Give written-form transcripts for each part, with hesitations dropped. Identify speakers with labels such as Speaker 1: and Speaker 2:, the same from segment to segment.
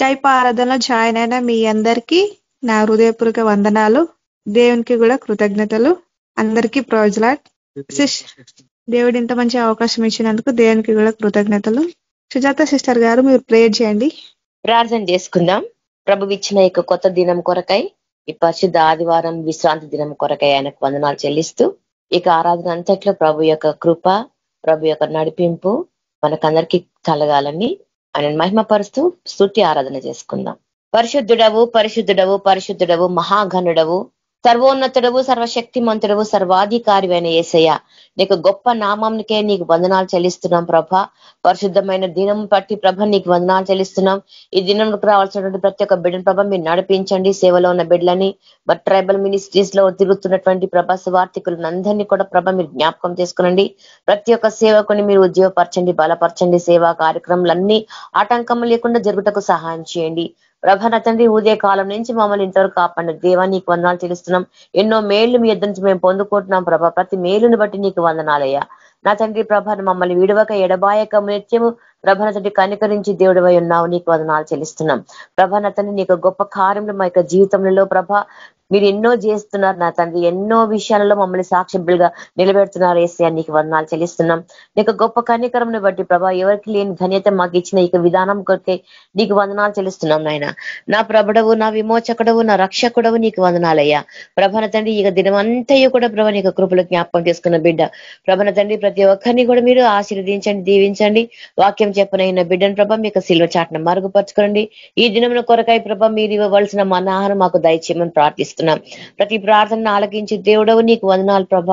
Speaker 1: Skype ఆరాధనలో join అయిన మీ అందరికీ నా హృదయపూర్వక వందనాలు. దేవునికి కూడా కృతజ్ఞతలు. అందరికీ ప్రైజ్ లార్డ్. దేవుడు ఇంత మంచి అవకాశం ఇచ్చినందుకు దేవునికి కూడా కృతజ్ఞతలు. సుజాత సిస్టర్ గారు మీరు ప్రేయర్ చేయండి.
Speaker 2: ప్రార్థన చేసుకుందాం. ప్రభు ఇచ్చిన ఈ కొత్త దినం కొరకై, ఈ పరిశుద్ధ ఆదివారం విశ్రాంతి దినం కొరకై ఆయనకు వందనాలు చెల్లిస్తూ, ఇక ఆరాధన అంతట్లో ప్రభు యొక్క కృప, ప్రభు యొక్క నడిపింపు మనకందరికీ కలగాలని ఆయన మహిమపరుస్తూ స్తుతి ఆరాధన చేసుకుందాం. పరిశుద్ధుడవు పరిశుద్ధుడవు పరిశుద్ధుడవు మహాఘనుడవు సర్వోన్నతుడవు సర్వశక్తిమంతుడవు సర్వాధికారివైన యేసయ్య, నీకు గొప్ప నామంకే నీకు వందనాలు చెల్లిస్తున్నాం ప్రభ. పరిశుద్ధమైన దినం బట్టి ప్రభ నీకు వందనాలు చెల్లిస్తున్నాం. ఈ దినంకు రావాల్సినటువంటి ప్రతి ఒక్క బిడ్డను ప్రభ మీరు నడిపించండి. సేవలో ఉన్న బిడ్డలని ట్రైబల్ మినిస్ట్రీస్ లో తిరుగుతున్నటువంటి ప్రభ సువార్థికులను అందరినీ కూడా ప్రభ మీరు జ్ఞాపకం చేసుకునండి. ప్రతి ఒక్క సేవకుని మీరు ఉద్యోగపరచండి, బలపరచండి. సేవా కార్యక్రమాలన్నీ ఆటంకం లేకుండా జరుగుటకు సహాయం చేయండి ప్రభ. నా తండ్రి ఉదయ కాలం నుంచి మమ్మల్ని ఇంతవరకు కాపాడిన దేవా నీకు వందనాలు చెల్లిస్తున్నాం. ఎన్నో మేళ్లు మీ ఇద్దరి నుంచి మేము పొందుకుంటున్నాం ప్రభ. ప్రతి మేలుని బట్టి నీకు వందనాలయ్యా. నా తండ్రి ప్రభ మమ్మల్ని విడవక ఎడబాయక నిత్యము ప్రభ నా తండ్రి కనికరించి దేవుడివై ఉన్నావు, నీకు వందనాలు చెల్లిస్తున్నాం ప్రభ. నా తండ్రి నీకు గొప్ప కార్యములు మా యొక్క జీవితంలో ప్రభ మీరు ఎన్నో చేస్తున్నారు నా తండ్రి. ఎన్నో విషయాలలో మమ్మల్ని సాక్షిగా నిలబెడుతున్నారు యేసయ్యా, నీకు వందనాలు చెల్లిస్తున్నాం. నీకు గొప్ప కనికరంను బట్టి ప్రభ ఎవరికి లేని ఘనత మాకు ఇచ్చిన ఈ విధానం కొరకే నీకు వందనాలు చెల్లిస్తున్నాం నాయన. నా ప్రభుడవు, నా విమోచకుడవు, నా రక్షకుడవు నీకు వందనాలయ్యా ప్రభన తండ్రి. ఇక దినమంతయు కూడా ప్రభ నీకు కృపలు జ్ఞాపకం చేసుకున్న బిడ్డ ప్రభన తండ్రి ప్రతి ఒక్కరిని కూడా మీరు ఆశీర్వదించండి, దీవించండి. వాక్యం చెప్పనైన బిడ్డను ప్రభ మీకు సిల్వ చాటును మరుగుపరచుకోండి. ఈ దినమున కొరకై ప్రభ మీరు ఇవ్వవలసిన మన ఆహారం మాకు దయచేయమని ప్రార్థిస్తున్నాం. ప్రతి ప్రార్థనను ఆలకించి దేవుడవు నీకు వందనాలు ప్రభ.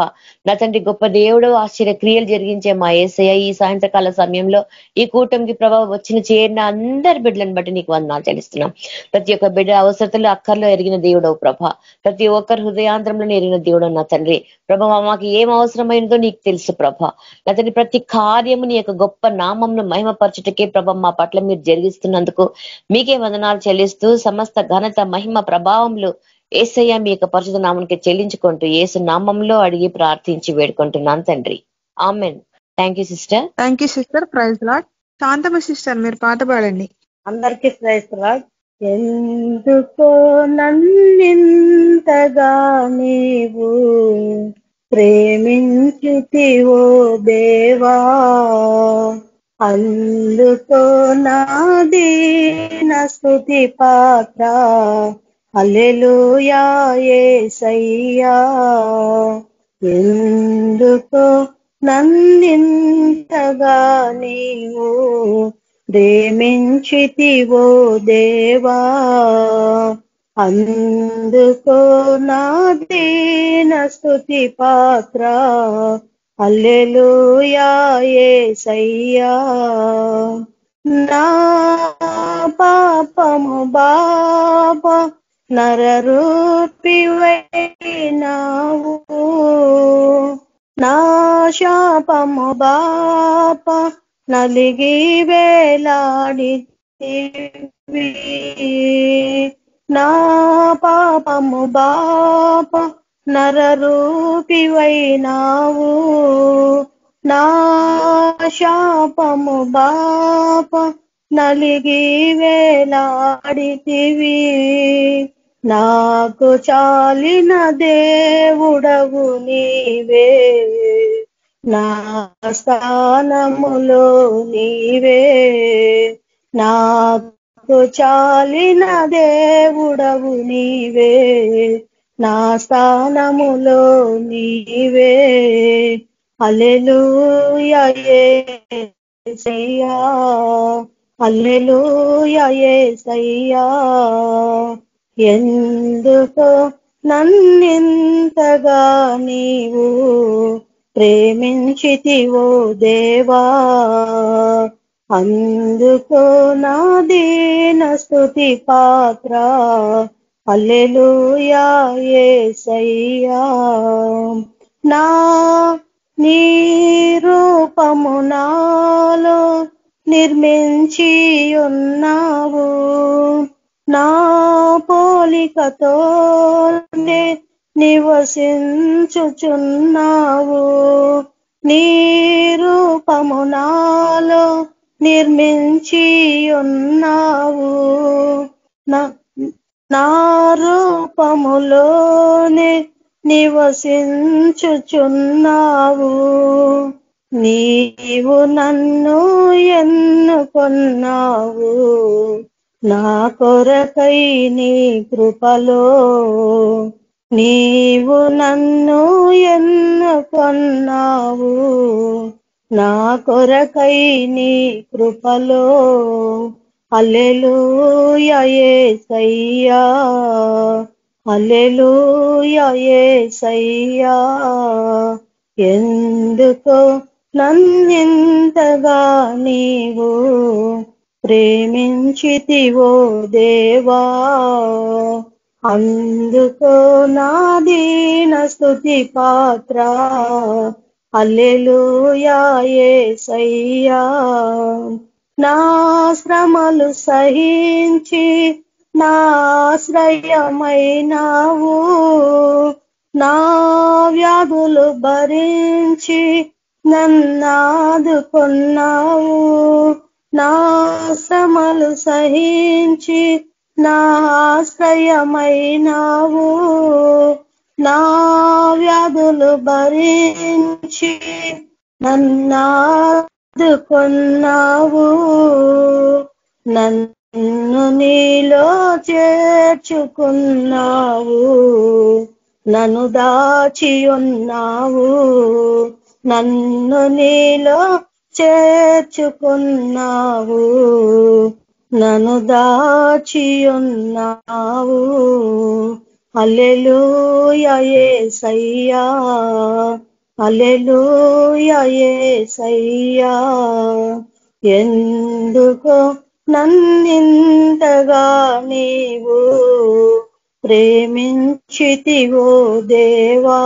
Speaker 2: నా తండ్రి గొప్ప దేవుడవు ఆశ్చర్య క్రియలు జరిగించే మా యేసయ్య ఈ సాయంత్రకాల సమయంలో ఈ కూటమికి ప్రభావ వచ్చిన చేరిన అందరి బిడ్డలను బట్టి నీకు వందనాలు చెల్లిస్తున్నాం. ప్రతి ఒక్క బిడ్డ అవసరతలు అక్కర్లో ఎరిగిన దేవుడవు ప్రభ. ప్రతి ఒక్కరు హృదయాంధ్రంలో ఎరిగిన దేవుడవు నా తండ్రి ప్రభ. మాకు ఏం అవసరమైనదో నీకు తెలుసు ప్రభ. నా తండ్రి ప్రతి కార్యము నీ యొక్క గొప్ప నామంను మహిమపరచుటకే ప్రభ మా పట్ల మీరు జరిగిస్తున్నందుకు మీకే వందనాలు చెల్లిస్తూ సమస్త ఘనత మహిమ ప్రభావములు యేసయ్య మీ యొక్క పరిశుద్ధ నామానికి చెల్లించుకుంటూ యేసు నామంలో అడిగి ప్రార్థించి వేడుకుంటున్నాను తండ్రి, amen. Thank you sister.
Speaker 1: Thank you sister. Praise lord. Shantamma sister మీరు పాట పాడండి.
Speaker 3: అందరికీ ప్రైజ్ లార్డ్. ఎందుకో నన్నింతగా నీవు ప్రేమించితివో దేవా, అందుకో నా దీన స్తుతి పాత్ర హల్లెలూయా యేసయ్యా. ఎందుకో నన్నింతగా నీవు ప్రేమించితివో దేవా, అందుకో నా దీన స్తుతి పాత్ర హల్లెలూయా యేసయ్యా. నా పాపము బాబా నరరూపివైనావు, నా శాపము బాప నలిగి వేలాడితివి, నా పాపము బాప నరరూపివైనావు, నా శాపము బాప నలిగి వేలాడితివి. నాకు చాలిన దేవుడవు నీవే, నా స్థానములో నీవే, నాకు చాలిన దేవుడవు నీవే, నా స్థానములో నీవే. హల్లెలూయా యేసయ్యా, హల్లెలూయా యేసయ్యా. ఎందుకో నన్నింతగా నీవు ప్రేమించితివో దేవా, అందుకో నా దీన స్తుతి పాత్ర హల్లెలూయా యేసయ్యా. నా నీ రూపము నాలో నిర్మించి ఉన్నావు, నా పోలికతోనే నివసించుచున్నావు, నీ రూపము నాలో నిర్మించి ఉన్నావు. నా రూపములోనే నివసించుచున్నావు. నీవు నన్ను ఎన్నుకొన్నావు. నా కొరకై నీ కృపలో నీవు నన్ను ఎన్నుకొన్నావు. నా కొరకై నీ కృపలో. హల్లెలూయా యేసయ్యా, హల్లెలూయా యేసయ్యా. ఎందుకో నన్నింతగా నీవు ప్రేమించితివో దేవా. అందుకో నా దీన స్తుతి పాత్ర. హల్లెలూయా యేసయ్యా. నా శ్రమలు సహించి నా ఆశ్రయమైనావు. నా వ్యాధులు భరించి నన్నాదుకున్నావు. నా శ్రమలు సహించి నా ఆశ్రయమైనావు. నా వ్యాధులు భరించి నన్నాదుకున్నావు. నన్ను నీలో చేర్చుకున్నావు. నన్ను దాచి ఉన్నావు. నన్ను నీలో చేర్చుకున్నావు. నన్ను దాచి ఉన్నావు. హల్లెలూయా యేసయ్యా, హల్లెలూయా యేసయ్యా. ఎందుకో నన్నింతగా నీవు ప్రేమించితివో దేవా.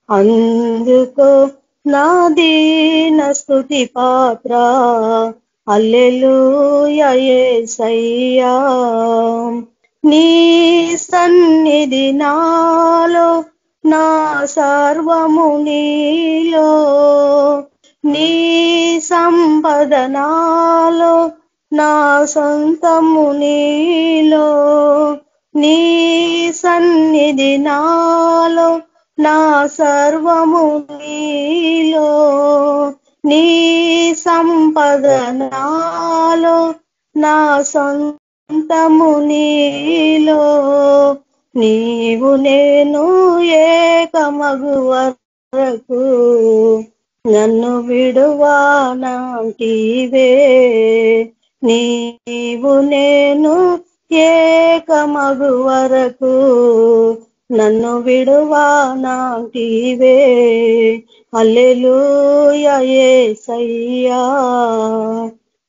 Speaker 3: అందుకో నా దీన స్తుతి పాత్ర. హల్లెలూయా యేసయ్యా. నీ సన్నిధి నాలో, నా సర్వము నీలో. నీ సంపద నాలో, నా సొంతము నీలో. నీ సన్నిధి నాలో, నా సర్వము నీలో. నీ సంపద నాలో, నా సొంతము నీలో. నీవు నేను ఏకమగు వరకు నన్ను విడువానంటివే. నీవు నేను ఏకమగు వరకు నన్ను విడువానంటివే. హల్లెలూయా యేసయ్యా,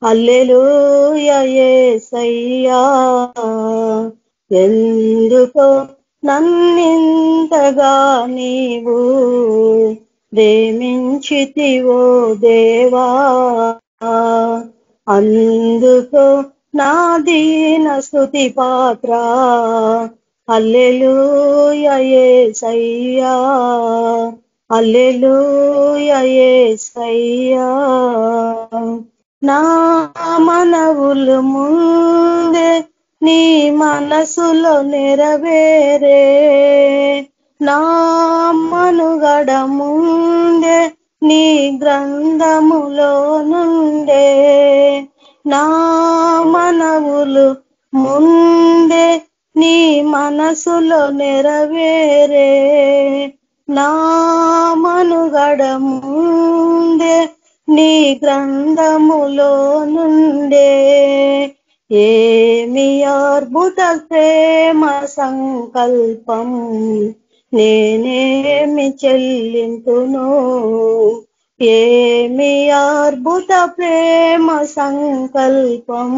Speaker 3: హల్లెలూయా యేసయ్యా. ఎందుకో నన్నింతగా నీవు ప్రేమించితివో దేవా. అందుకో నా దీన స్తుతి పాత్ర. హల్లెలూయా యేసయ్యా, హల్లెలూయా యేసయ్యా. నా మనవులు ముందే నీ మనసులో నెరవేరే. నా మనుగడ ముందే నీ గ్రంథములో నుండే. నా మనవులు ముందే నీ మనసులో నెరవేరే. నా మనుగడ ముందే నీ గ్రంథములో నుండే. ఏమి అద్భుత ప్రేమ సంకల్పం, నేనేమి చెల్లింతును. ఏమి అద్భుత ప్రేమ సంకల్పం,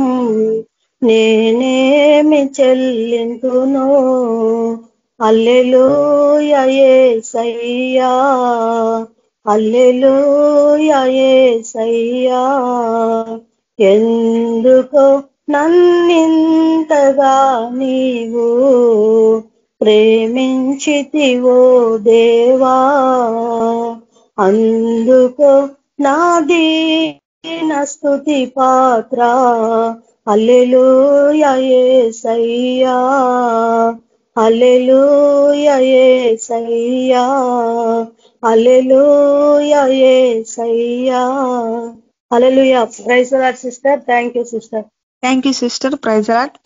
Speaker 3: నేనేమి చెల్లింతును. హల్లెలూయా యేసయ్యా, హల్లెలూయా యేసయ్యా. ఎందుకో నన్నింతగా నీవు ప్రేమించితివో దేవా. అందుకో నా దీన స్తుతి పాత్ర హల్లెలూయా యేసయ్యా హల్లెలూయా యేసయ్యా హల్లెలూయా యేసయ్యా hallelujah. Praise the lord sister. Thank you sister.
Speaker 1: Thank you sister. Praise lord.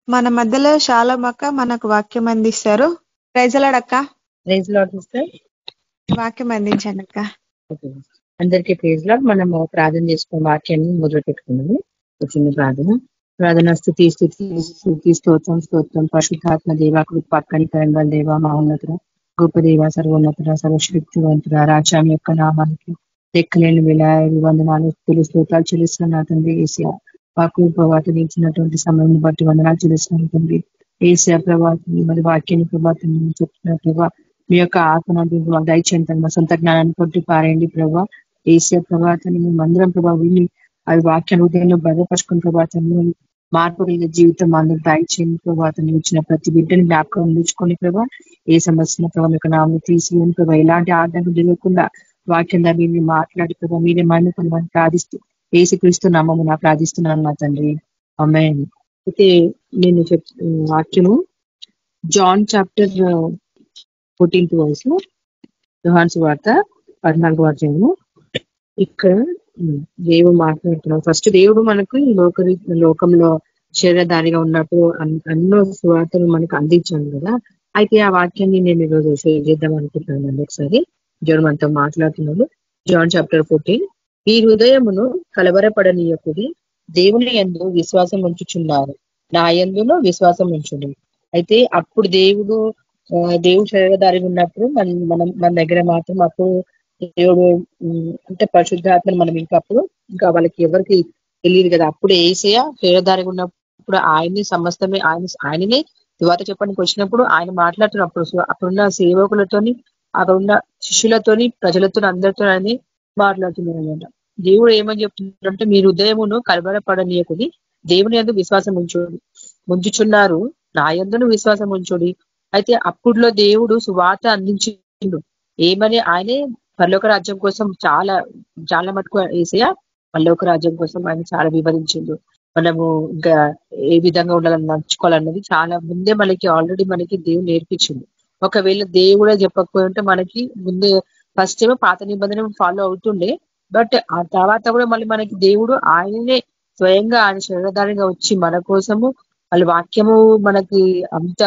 Speaker 1: మన మధ్యలో షాలోమ్ అక్క మనకు వాక్యం అందిస్తారు. ప్రైజ్ లార్డ్ అక్క.
Speaker 4: Praise lord sister.
Speaker 1: వాక్యం అందించండి అక్క.
Speaker 4: అందరికీ ప్రైజ్ లార్డ్. మనము ప్రార్థన చేసుకున్న వాక్యాన్ని మొదలు పెట్టుకున్నాము. చిన్న ప్రార్థన స్తుతి స్తోత్రం పరిశుద్ధాత్మ దేవ కృపక్కని కరంగల దేవ మహోన్నతుడ గొప్ప దేవ సర్వోన్నతుడ సర్వశక్తివంతుడ రాజ్యం యొక్క నామానికి లెక్కలేని విలాయాలు వందనాలు స్తోత్రాలు చెల్లిస్తున్న తండ్రి ఏసియా వాకు ప్రభాతం ఇచ్చినటువంటి సమయం బట్టి వందనాలు చెల్లిస్తున్న తండ్రి ఏసియా ప్రభాతం మరి వాక్యాన్ని ప్రభాతం చెప్తున్న ప్రభావ మీ యొక్క ఆత్మను దయచేయండి మా సొంత జ్ఞానాన్ని కొట్టి పారేయండి ప్రభావ ఏసియా ప్రభాతాన్ని మేమందరం ప్రభావ విని అది వాక్య హృదయంలో భద్రపరుచుకున్న ప్రభాతాన్ని మార్పు జీవితం అందరూ దయచేయండి ప్రభాతాన్ని ఇచ్చిన ప్రతి బిడ్డని జ్ఞాపకం ఉంచుకొని ప్రభావ ఏ సమస్యను ప్రభావ మీకు నామని తీసివేయండి ప్రభావ ఎలాంటి ఆటంకం జరగకుండా వాక్యం మీరు మాట్లాడి ప్రభావ మీరే మైనపని ప్రార్థిస్తూ యేసుక్రీస్తు నామము నా ప్రార్థిస్తున్నాను మా తండ్రి ఆమేన్. అయితే నేను వాక్యము జాన్ చాప్టర్ 14th వర్స్ యోహాను సువార్త 14వ అధ్యాయము. ఇక్కడ దేవుడు మాట్లాడుతున్నాం. ఫస్ట్ దేవుడు మనకు ఈ లోకంలో శరీరధారిగా ఉన్నప్పుడు ఎన్నో సువార్తలు మనకు అందించాను కదా. అయితే ఆ వాక్యాన్ని నేను ఈరోజు షేర్ చేద్దాం అనుకుంటున్నాను. ఒకసారి దేవుడు మనతో మాట్లాడుతున్నాడు. John chapter 14. ఈ హృదయమును కలవరపడనీయకుడి దేవుని యందు విశ్వాసం ఉంచుచున్నారు నా యందును విశ్వాసం ఉంచుడి. అయితే అప్పుడు దేవుడు శరీరధారిగా ఉన్నప్పుడు మన దగ్గర మాత్రం అప్పుడు దేవుడు అంటే పరిశుద్ధాత్మను మనం ఇంకా వాళ్ళకి ఎవరికి తెలియదు కదా. అప్పుడు యేసయ్య శరీరధారిగా ఉన్నప్పుడు ఆయన్ని సమస్తమే ఆయననే దువాత చెప్పడానికి వచ్చినప్పుడు ఆయన మాట్లాడుతున్నప్పుడు అప్పుడున్న సేవకులతోని అక్కడ ఉన్న శిష్యులతోని ప్రజలతో అందరితో అని మాట్లాడుతున్నాడు అనమాట. దేవుడు ఏమని చెప్తున్నాడంటే మీ హృదయమును కలవరపడనీయకుడి దేవుని యందు విశ్వాసం ఉంచుచున్నారు నా యందును విశ్వాసం ఉంచుడి. అయితే అప్పుడులో దేవుడు సువార్త అందించిండు. ఏమని ఆయనే పరలోక రాజ్యం కోసం చాలా చాలా మటుకు యేసయ్య పరలోక రాజ్యం కోసం ఆయన చాలా వివరించిండు. మనము ఇంకా ఏ విధంగా ఉండాలని నడుచుకోవాలన్నది చాలా ముందే ఆల్రెడీ మనకి దేవుడు నేర్పించిండు. ఒకవేళ దేవుడే చెప్పకపోయి ఉంటే మనకి ముందే ఫస్ట్ ఏమో పాత నిబంధన ఫాలో అవుతుండే. బట్ ఆ తర్వాత కూడా మళ్ళీ మనకి దేవుడు ఆయననే స్వయంగా ఆయన శరీరధారిగా వచ్చి మన కోసము వాళ్ళ వాక్యము మనకి అంత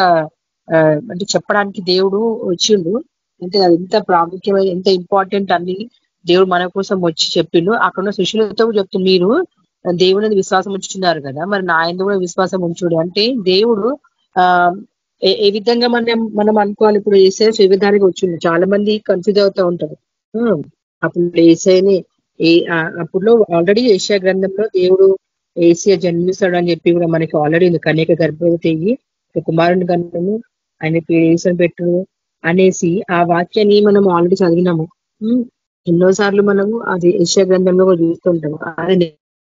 Speaker 4: అంటే చెప్పడానికి దేవుడు వచ్చిండు. అంటే అది ఎంత ప్రాముఖ్యమైన ఎంత ఇంపార్టెంట్ అన్ని దేవుడు మన కోసం వచ్చి చెప్పిండు. అక్కడ శిష్యులతో చెప్తూ మీరు దేవుని విశ్వాసం ఉంచుతున్నారు కదా, మరి నా యందు కూడా విశ్వాసం ఉంచుడు. అంటే దేవుడు ఏ విధంగా మనం అనుకోవాలి. ఇప్పుడు ఏసయ్య శరీరధారిగా వచ్చిండు. చాలా మంది కన్ఫ్యూజ్ అవుతూ ఉంటారు. అప్పుడు ఏసయ్యని అప్పుడు ఆల్రెడీ ఏషియా గ్రంథంలో దేవుడు ఏసియా జన్మిస్తాడు అని చెప్పి కూడా మనకి ఆల్రెడీ కన్యక గర్భవతి అయ్యి కుమారుని గన్నము ఆయన పేరు పెట్టు అనేసి ఆ వాక్యాన్ని మనం ఆల్రెడీ చదివినాము. ఎన్నోసార్లు మనము అది ఏషియా గ్రంథంలో కూడా చూస్తుంటాము. అది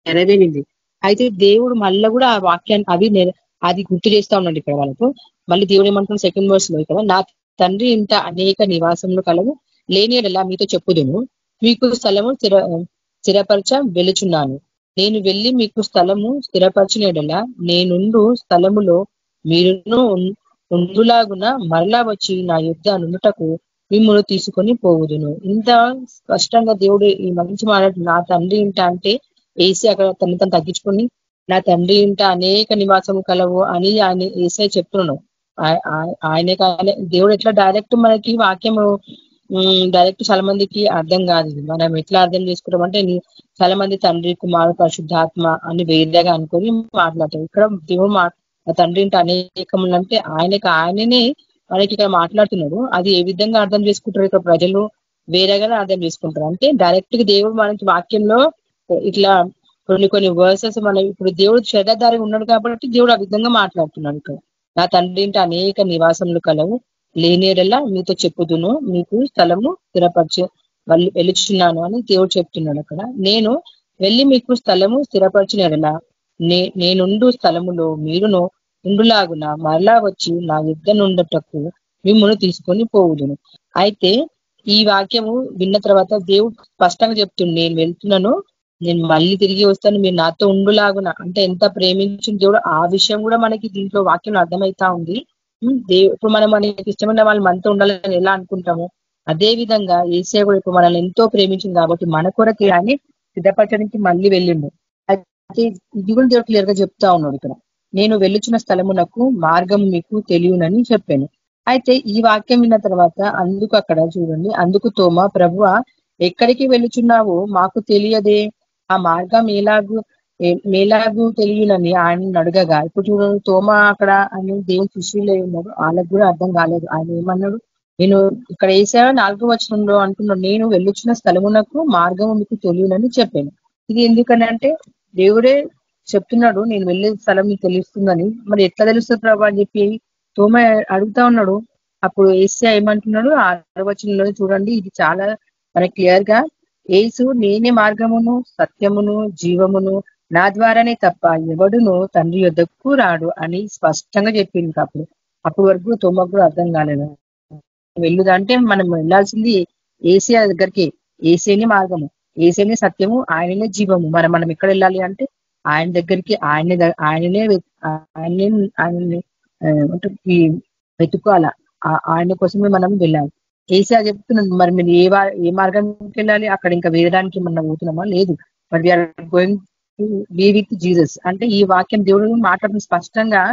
Speaker 4: నెరవేరింది. అయితే దేవుడు మళ్ళీ కూడా ఆ వాక్యాన్ని అది గుర్తు చేస్తా ఉన్నాడు ఇక్కడ వాళ్ళకు. మళ్ళీ దేవుడు ఏమంటున్నాడు సెకండ్ వర్స్ లో ఇక్కడ, నా తండ్రి ఇంత అనేక నివాసంలో కలవు లేని ఎలా మీతో చెప్పుదును, మీకు స్థలము స్థిరపరచ వెలుచున్నాను. నేను వెళ్ళి మీకు స్థలము స్థిరపరచినడలా నేనుండు స్థలములో మీరును ఉండులాగున మరలా వచ్చి నా యుద్ధ నుండుటకు మిమ్మల్ని తీసుకొని పోవుదును. ఇంత స్పష్టంగా దేవుడు ఈ మంచి మాట నా తండ్రి ఇంట అంటే ఏసీ అక్కడ తను తగ్గించుకొని నా తండ్రి ఇంట అనేక నివాసం కలవు అని ఆయన ఏసీ చెప్తున్నాను. ఆయనే దేవుడు ఎట్లా డైరెక్ట్ మనకి వాక్యము డైరెక్ట్ చాలా మందికి అర్థం కాదు. మనం ఎట్లా అర్థం చేసుకుంటాం అంటే చాలా మంది తండ్రి కుమారు పరిశుద్ధాత్మ అని వేరేగా అనుకొని మాట్లాడతాం. ఇక్కడ దేవుడు తండ్రి ఇంట అనేకములు అంటే ఆయననే మనకి ఇక్కడ మాట్లాడుతున్నాడు. అది ఏ విధంగా అర్థం చేసుకుంటారు ఇక్కడ ప్రజలు వేరేగానే అర్థం చేసుకుంటారు. అంటే డైరెక్ట్ గా దేవుడు మనకి వాక్యంలో ఇట్లా కొన్ని వర్సెస్ మనం ఇప్పుడు దేవుడు శరీరధారిగా ఉన్నాడు కాబట్టి దేవుడు ఆ విధంగా మాట్లాడుతున్నాడు. ఇక్కడ నా తండ్రి ఇంట అనేక నివాసములు కలవు లేనేడల్లా మీతో చెప్పుదును, మీకు స్థలము స్థిరపరిచి వెలుచున్నాను అని దేవుడు చెప్తున్నాడు. అక్కడ నేను వెళ్ళి మీకు స్థలము స్థిరపరిచినడలా నేనుండు స్థలములో మీరును ఉండులాగున మరలా వచ్చి నా యుద్ధ నుండటకు మిమ్మల్ని తీసుకొని పోవుదును. అయితే ఈ వాక్యము విన్న తర్వాత దేవుడు స్పష్టంగా చెప్తుంది, నేను వెళ్తున్నాను, నేను మళ్ళీ తిరిగి వస్తాను, మీరు నాతో ఉండులాగున. అంటే ఎంత ప్రేమించిన దేవుడు, ఆ విషయం కూడా మనకి దీంట్లో వాక్యం అర్థమవుతా ఉంది. ఇప్పుడు మనం మనకి ఇష్టమైన వాళ్ళు మనతో ఉండాలని ఎలా అనుకుంటాము, అదే విధంగా యేసయ్య కూడా ఇప్పుడు మనల్ని ఎంతో ప్రేమించింది కాబట్టి మన కొరకు అని సిద్ధపరచడానికి మళ్ళీ వెళ్ళిండు. అయితే ఇది కూడా దేవుడు క్లియర్ గా చెప్తా ఉన్నాడు ఇక్కడ, నేను వెళ్ళుచున్న స్థలమునకు మార్గం మీకు తెలియనని చెప్పాను. అయితే ఈ వాక్యం విన్న తర్వాత అందుకు అక్కడ చూడండి, అందుకు తోమా, ప్రభువా ఎక్కడికి వెళ్ళుచున్నావో మాకు తెలియదే, ఆ మార్గం మేలాగు తెలియనని ఆయన అడగగా, ఇప్పుడు చూడండి తోమా అక్కడ ఆయన దేవుని శిష్యులే ఉన్నారు, వాళ్ళకు కూడా అర్థం కాలేదు. ఆయన ఏమన్నాడు, నేను ఇక్కడ వేసా 4వ వచనంలో అంటున్నాడు, నేను వెళ్ళుచున్న స్థలమునకు మార్గం మీకు తెలియనని చెప్పాను. ఇది ఎందుకనంటే దేవుడే చెప్తున్నాడు, నేను వెళ్ళే స్థలం మీకు తెలుస్తుందని. మరి ఎట్లా తెలుస్తుంది ప్రభా అని చెప్పి తోమ అడుగుతా ఉన్నాడు. అప్పుడు ఏసయ్య ఏమంటున్నాడు 6వ వచనంలో చూడండి, ఇది చాలా మనకి క్లియర్ గా, యేసు నేనే మార్గమును సత్యమును జీవమును, నా ద్వారానే తప్ప ఎవడును తండ్రి యొద్దకు రాడు అని స్పష్టంగా చెప్పింది. అప్పుడు వరకు తోమకు కూడా అర్థం కాలేదు. వెళ్ళుదంటే మనం వెళ్ళాల్సింది ఏసయ్య దగ్గరికి. ఏసేనే మార్గము, ఏసేనే సత్యము, ఆయననే జీవము. మనం ఎక్కడ వెళ్ళాలి అంటే ఆయన దగ్గరికి, ఆయననే వెతుక్కోవాలా, ఆయన కోసమే మనం వెళ్ళాలి. ఏసయ్య చెప్తున్నాడు, మరి మీరు ఏ మార్గంకి వెళ్ళాలి, అక్కడ ఇంకా వేయడానికి మనం పోతున్నామా? లేదు. మరి we are going to be with Jesus. అంటే ఈ వాక్యం దేవుడు మాట్లాడుతున్న స్పష్టంగా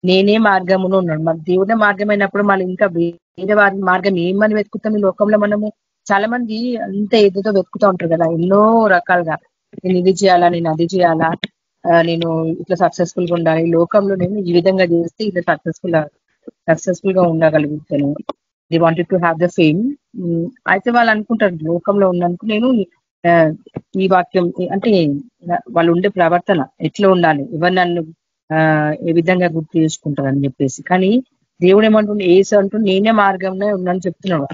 Speaker 4: నేనే మార్గమును ఉన్నాడు. మరి దేవుడే మార్గమైనప్పుడు మళ్ళీ ఇంకా వేరే వారి మార్గం ఏమని వెతుకుతాం ఈ లోకంలో? మనము చాలా మంది అంత ఏదేదో వెతుకుతూ ఉంటారు కదా, ఎన్నో రకాలుగా. నేను ఇది చేయాలా, నేను అది చేయాలా, నేను ఇట్లా సక్సెస్ఫుల్ గా ఉండాలి, లోకంలో నేను ఈ విధంగా చేస్తే ఇట్లా సక్సెస్ఫుల్ గా ఉండగలుగుతాను. The wanted to have the fame. అయితే వాళ్ళు అనుకుంటారు లోకంలో ఉన్నందుకు నేను ఈ వాక్యం అంటే వాళ్ళు ఉండే ప్రవర్తన ఎట్లా ఉండాలి, ఎవరు నన్ను ఏ విధంగా గుర్తు చేసుకుంటారని చెప్పేసి. కానీ దేవుడు ఏమంటుండే, ఏసు అంటూ నేనే మార్గంలో ఉన్నాను చెప్తున్నాడు.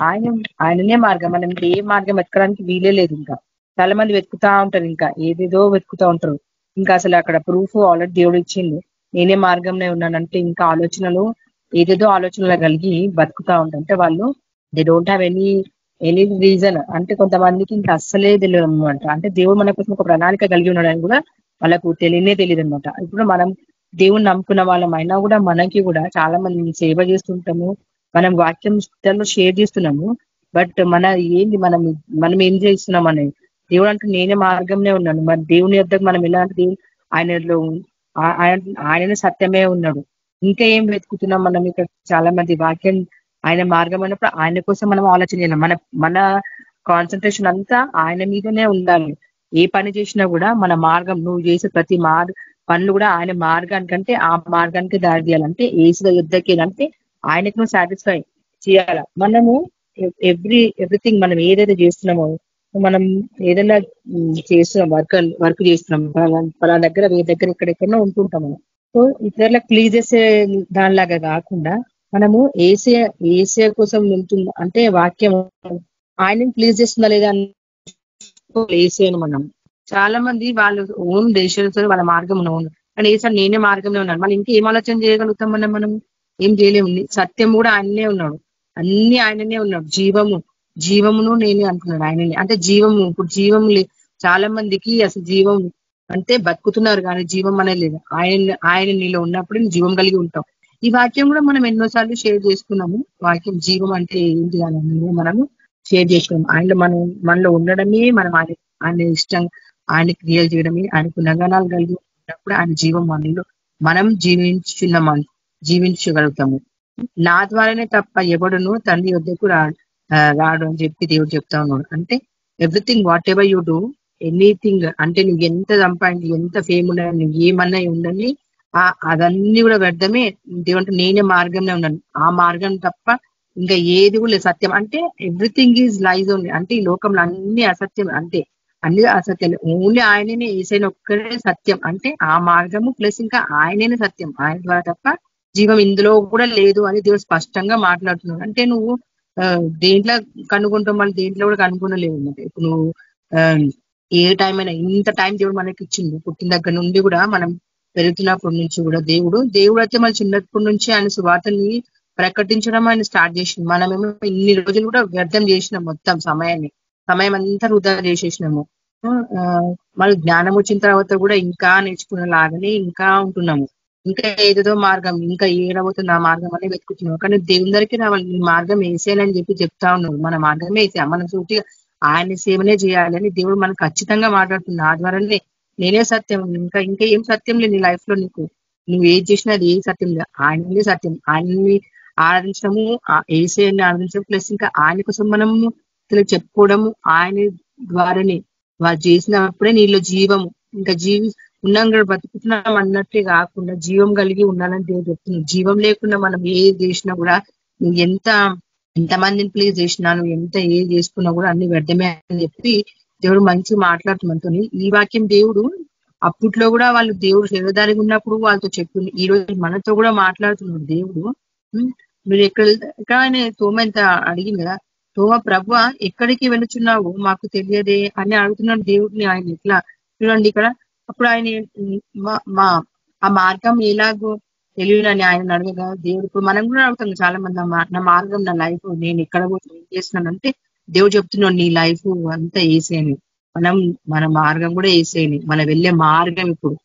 Speaker 4: ఆయననే మార్గం. మనం ఏ మార్గం వెతకడానికి వీలే లేదు. ఇంకా చాలా మంది వెతుకుతా ఉంటారు, ఇంకా ఏదేదో వెతుకుతా ఉంటారు. ఇంకా అసలు అక్కడ ప్రూఫ్ ఆల్రెడీ దేవుడు ఇచ్చింది, నేనే మార్గంలో ఉన్నానంటే. ఇంకా ఆలోచనలు ఏదేదో ఆలోచనలు కలిగి బతుకుతా ఉంటారు. అంటే వాళ్ళు they don't have any reason. అంటే కొంతమందికి ఇంకా అస్సలే తెలియదు అనమాట. అంటే దేవుడు మన కోసం ఒక ప్రణాళిక కలిగి ఉన్నాడని కూడా వాళ్ళకు తెలియదు అనమాట. ఇప్పుడు మనం దేవుని నమ్ముకున్న వాళ్ళం అయినా కూడా మనకి కూడా చాలా మంది సేవ చేస్తుంటాము, మనం వాక్యం షేర్ చేస్తున్నాము. బట్ మనం ఏం చేస్తున్నాం అనేది దేవుడు అంటే నేనే మార్గంలో ఉన్నాను. మరి దేవుని యొద్దకు మనం ఎలా అంటే ఆయనలో ఆయననే సత్యమే ఉన్నాడు. ఇంకా ఏం వెతుకుతున్నాం మనం? ఇక్కడ చాలా మంది వాక్యం ఆయన మార్గం అయినప్పుడు ఆయన కోసం మనం ఆలోచన చేయాలి. మన కాన్సన్ట్రేషన్ అంతా ఆయన మీదనే ఉండాలి. ఏ పని చేసినా కూడా మన మార్గం, నువ్వు చేసే ప్రతి పనులు కూడా ఆయన మార్గానికంటే ఆ మార్గానికి దారి తీయాలంటే ఏసుల యుద్ధకి అంటే ఆయనకు నువ్వు సాటిస్ఫై చేయాల. మనము ఎవ్రీథింగ్ మనం ఏదైతే చేస్తున్నామో, మనం ఏదైనా చేస్తున్నాం, వర్క్ చేస్తున్నాం పలా దగ్గర వేరే దగ్గర ఎక్కడెక్కడో ఉంటుంటాం. సో ఇతరులకు ప్లీజ్ చేసే దానిలాగా కాకుండా మనము ఏసే కోసం వెళ్తున్నా అంటే వాక్యం ఆయనని ప్లీజ్ చేస్తుందా లేదా ఏసేను. మనం చాలా మంది వాళ్ళు ఓన్ డెసిషన్స్, వాళ్ళ మార్గం ఓన్. కానీ ఏసాడు నేనే మార్గంలో ఉన్నాను. మళ్ళీ ఇంకా ఏం ఆలోచన చేయగలుగుతాం మనం? ఏం చేయలేము. సత్యం కూడా ఆయననే ఉన్నాడు, అన్ని ఆయననే ఉన్నాడు. జీవమును నేనే అంటున్నాడు ఆయననే. అంటే జీవము, ఇప్పుడు జీవం చాలా మందికి అసలు జీవం అంటే బతుకుతున్నారు కానీ జీవం అనేది లేదు. ఆయన నీలో ఉన్నప్పుడు జీవం కలిగి ఉంటాం. ఈ వాక్యం కూడా మనం ఎన్నోసార్లు షేర్ చేసుకున్నాము. వాక్యం జీవం అంటే ఏంటి అని మనము షేర్ చేసుకున్నాం. మనలో ఉండడమే, మనం ఆయన ఇష్టం, ఆయన క్రియలు చేయడమే, ఆయనకు నగనాలు కలిగి ఉన్నప్పుడు ఆయన జీవం మనలో మనం జీవించగలుగుతాము. నా ద్వారానే తప్ప ఎవడును తండ్రి వద్దకు రాడు అని చెప్పి దేవుడు చెప్తా ఉన్నాడు. అంటే everything what ever you do, anything, అంటే నువ్వు ఎంత సంపాదించి ఎంత ఫేమ్ ఉన్నా, నువ్వు ఏమన్నా ఉండండి, అదన్నీ కూడా వ్యర్థమే. దేవుడు నేనే మార్గంలో ఉన్నాను, ఆ మార్గం తప్ప ఇంకా ఏది కూడా లేదు. సత్యం అంటే ఎవ్రీథింగ్ ఈజ్ లైజ్ ఓన్లీ. అంటే ఈ లోకంలో అన్ని అసత్యం, అంటే అన్ని అసత్యం. ఓన్లీ ఆయననే, ఏసైనా ఒక్కడే సత్యం. అంటే ఆ మార్గము ప్లస్ ఇంకా ఆయననే సత్యం. ఆయన ద్వారా తప్ప జీవం ఇందులో కూడా లేదు అని దేవుడు స్పష్టంగా మాట్లాడుతున్నాడు. అంటే నువ్వు దేంట్లో కనుక్కుంటావు, మళ్ళీ దేంట్లో కూడా కనుక్కోలేవు. ఇప్పుడు నువ్వు ఏ టైం అయినా, ఇంత టైం దేవుడు మనకి ఇచ్చింది. పుట్టిన దగ్గర నుండి కూడా మనం పెరుగుతున్నప్పటి నుంచి కూడా దేవుడు అయితే మన చిన్నప్పటి నుంచి ఆయన సువార్తని ప్రకటించడం ఆయన స్టార్ట్ చేసింది. మనమేమో ఇన్ని రోజులు కూడా వ్యర్థం చేసినాం, మొత్తం సమయం అంతా వృధా చేసేసినాము. మరి జ్ఞానం వచ్చిన తర్వాత కూడా ఇంకా నేర్చుకునేలాగానే ఇంకా ఉంటున్నాము. ఇంకా ఏదేదో మార్గం, ఇంకా ఏడబోతుంది ఆ మార్గం అనేది వెతుకుతున్నాం. కానీ దేవుని దగ్గరికి రావాలి, ఈ మార్గం వేసేయాలని చెప్పి చెప్తా ఉన్నాడు. మన మార్గమే వేసా, మనం సూటిగా ఆయన సేవనే చేయాలని దేవుడు మనకు ఖచ్చితంగా మాట్లాడుతుంది. ఆ ద్వారానే నేనే సత్యం, ఇంకా ఇంకా ఏం సత్యం లేదు నీ లైఫ్ లో. నీకు నువ్వు ఏది చేసినా అది ఏ సత్యం లేదు, ఆయననే సత్యం. ఆయన్ని ఆరాధించడము, ఏసీని ఆరాధించడం, ప్లస్ ఇంకా ఆయన కోసం మనము చెప్పుకోవడము ఆయన ద్వారానే. వాళ్ళు చేసినప్పుడే నీలో జీవము, ఇంకా ఉన్నాం కూడా బతుకుతున్నాం అన్నట్టే కాకుండా జీవం కలిగి ఉండాలని దేవుడు చెప్తున్నాడు. జీవం లేకుండా మనం ఏది చేసినా కూడా, నువ్వు ఎంతమందిని ప్లీజ్ చేసినా, నువ్వు ఏది చేసుకున్నా కూడా అన్ని వ్యర్థమే అని చెప్పి దేవుడు మంచి మాట్లాడుతున్నతో ఈ వాక్యం దేవుడు అప్పట్లో కూడా వాళ్ళు దేవుడు శరీరధారిగా ఉన్నప్పుడు వాళ్ళతో చెప్తుంది. ఈ రోజు మనతో కూడా మాట్లాడుతున్నాడు దేవుడు. మీరు ఎక్కడ ఆయన తోమ ఎంత అడిగింది కదా, తోమ ప్రభువా ఎక్కడికి వెళుచున్నావు మాకు తెలియదే అని అడుగుతున్నాడు దేవుడిని. ఆయన ఇట్లా చూడండి ఇక్కడ. అప్పుడు ఆయన ఆ మార్గం ఎలాగో తెలియనని ఆయన అడగగా దేవుడు, ఇప్పుడు మనం కూడా అడుగుతాం చాలా మంది, నా మార్గం, నా లైఫ్, నేను ఎక్కడ పోతే ఏం చేస్తున్నానంటే దేవుడు చెప్తున్నాడు నీ లైఫ్ అంతా వేసేయని. మన మార్గం కూడా వేసేయని, మనం వెళ్ళే మార్గం ఇప్పుడు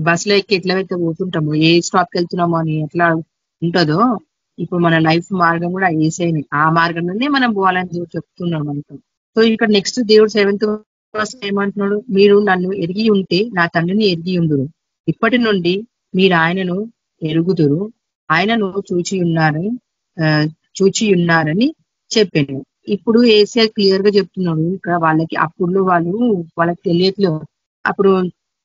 Speaker 4: బస్సులో ఎక్కి ఎట్లయితే పోతుంటాము, ఏ స్టాప్కి వెళ్తున్నామో అని ఎట్లా ఉంటుందో, ఇప్పుడు మన లైఫ్ మార్గం కూడా వేసేయని. ఆ మార్గంలోనే మనం పోవాలని దేవుడు చెప్తున్నాడు మనతో. సో ఇక్కడ నెక్స్ట్ దేవుడు 7th ఏమంటున్నాడు, మీరు నన్ను ఎరిగి ఉంటే నా తండ్రిని ఎరిగి ఉండురు, ఇప్పటి నుండి మీరు ఆయనను ఎరుగుదురు, ఆయనను చూచి ఉన్నారని చెప్పాను. ఇప్పుడు ఏసీఆర్ క్లియర్ గా చెప్తున్నాడు ఇక్కడ వాళ్ళకి. అప్పుడు వాళ్ళకి తెలియట్లేదు. అప్పుడు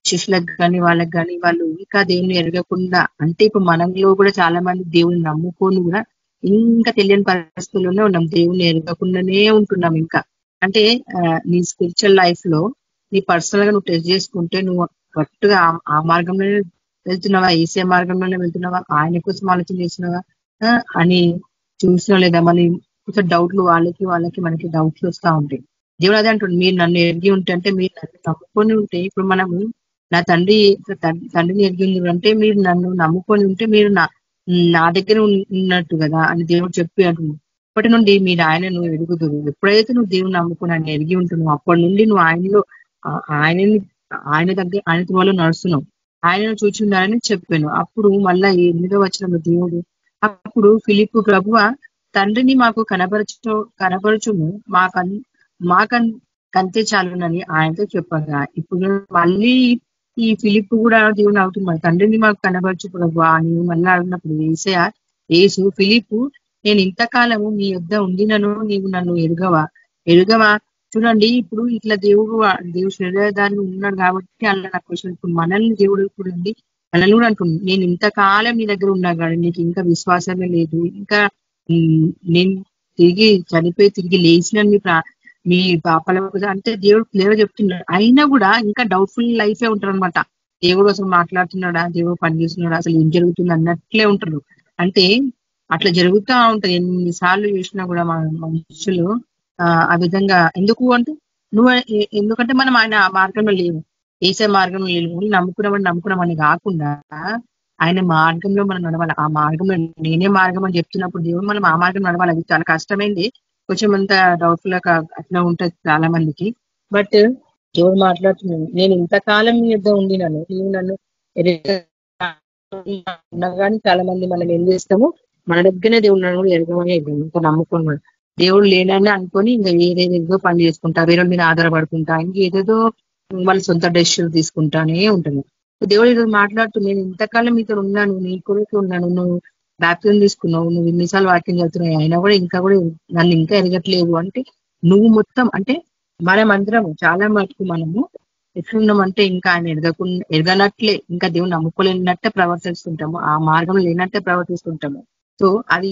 Speaker 4: శిష్యులకు కానీ వాళ్ళకి కానీ వాళ్ళు ఇంకా దేవుని ఎరగకుండా, అంటే ఇప్పుడు మనలో కూడా చాలా మంది దేవుని నమ్ముకొని కూడా ఇంకా తెలియని పరిస్థితుల్లోనే ఉన్నాం, దేవుని ఎరగకుండానే ఉంటున్నాం ఇంకా. అంటే నీ స్పిరిచువల్ లైఫ్ లో నీ పర్సనల్ గా నువ్వు టెస్ట్ చేసుకుంటే నువ్వు కరెక్ట్గా ఆ మార్గంలోనే వెళ్తున్నావా, ఏసే మార్గంలోనే వెళ్తున్నావా, ఆయన కోసం ఆలోచన చేస్తున్నావా అని చూసినా లేదా. మన కొంచెం డౌట్లు వాళ్ళకి మనకి డౌట్లు వస్తూ ఉంటాయి. దేవుడు అదే అంటుంది, మీరు నన్ను ఎరిగి ఉంటే, అంటే మీరు నన్ను నమ్ముకొని ఉంటే, ఇప్పుడు మనము నా తండ్రిని ఎరిగి ఉంది అంటే మీరు నన్ను నమ్ముకొని ఉంటే మీరు నా దగ్గర ఉన్నట్టు కదా అని దేవుడు చెప్పి అంటున్నాడు. ఇప్పటి నుండి మీరు ఆయనను ఎరుగుదురు. ఎప్పుడైతే నువ్వు దేవుని నమ్ముకొని ఆయన ఎరిగి ఉంటున్నావు, అప్పటి నుండి నువ్వు ఆయన దగ్గర ఆయన త్రోవలో నడుస్తున్నావు, ఆయనను చూచున్నారని చెప్పాను. అప్పుడు మళ్ళా 8వ వచనంలో దేవుడు, అప్పుడు ఫిలిప్పు ప్రభువ తండ్రిని మాకు కనపరచుము, కంతే చాలునని ఆయనతో చెప్పగా, ఇప్పుడు మళ్ళీ ఈ ఫిలిప్పు కూడా దేవుని అవుతున్నాడు, తండ్రిని మాకు కనపరచు ప్రభు అని మళ్ళీ అడిగినప్పుడు యేసు ఫిలిప్పు, నేను ఇంతకాలము నీ యొద్ద ఉండినను నీవు నన్ను ఎరుగవా. చూడండి, ఇప్పుడు ఇట్లా దేవుడు శరీరధారి ఉన్నాడు కాబట్టి అలా నాకు క్వశ్చన్. ఇప్పుడు మనల్ని దేవుడు ఇప్పుడు ఉంది, మనల్ని కూడా అంటుంది, నేను ఇంతకాలం నీ దగ్గర ఉన్నా కానీ నీకు ఇంకా విశ్వాసమే లేదు, ఇంకా నేను తిరిగి లేచిన మీ పాపల అంటే దేవుడు క్లియర్ చెప్తున్నాడు. అయినా కూడా ఇంకా డౌట్ఫుల్ లైఫే ఉంటారు అనమాట. దేవుడు అసలు మాట్లాడుతున్నాడా, దేవుడు పనిచేస్తున్నాడా, అసలు ఏం జరుగుతుంది అన్నట్లే ఉంటారు. అంటే అట్లా జరుగుతూ ఉంటాయి. ఎన్నిసార్లు చూసినా కూడా మనుషులు ఆ విధంగా. ఎందుకంటే మనం ఆయన మార్గంలో లేవు, ఏసే మార్గంలో లేవు. నమ్ముకున్నామని కాకుండా ఆయన మార్గంలో మనం నడవాలి. ఆ మార్గంలో నేనే మార్గం అని చెప్తున్నప్పుడు దేవుడు మనం ఆ మార్గం నడవాలి. అది చాలా కష్టమైంది, కొంచెం అంత డౌట్ఫుల్ గా అట్లా ఉంటుంది చాలా మందికి. బట్ దేవుడు మాట్లాడుతున్నాను, నేను ఇంతకాలం మీ యొద్ద ఉండినాను, నీవు నన్ను కానీ చాలా మంది మనం ఏం చేస్తాము, మన దగ్గరనే దేవుడు నన్ను కూడా ఎరగమని ఇంకా నమ్ముకున్నాడు. దేవుడు లేనని అనుకొని ఇంకా ఏదేదో పని చేసుకుంటా, వేరే మీద ఆధారపడుకుంటా, ఇంకేదేదో వాళ్ళ సొంత డెసిషన్ తీసుకుంటానే ఉంటాను. దేవుడు ఈరోజు మాట్లాడుతూ, నేను ఇంతకాలం మీతో ఉన్నాను, నీ కొరకు ఉన్నాను, నువ్వు బాప్తిజం తీసుకున్నావు, నువ్వు ఎన్నిసార్లు వాక్యం చదువుతున్నావు, అయినా కూడా నన్ను ఇంకా ఎరగట్లేదు అంటే నువ్వు మొత్తం. అంటే మనమందరం చాలా మటుకు మనము ఎట్లున్నామంటే ఇంకా ఆయన ఎరగనట్లే, ఇంకా దేవుని నమ్ముకోలేనట్టే ప్రవర్తిస్తుంటాము, ఆ మార్గం లేనట్టే ప్రవర్తిస్తుంటాము. సో అది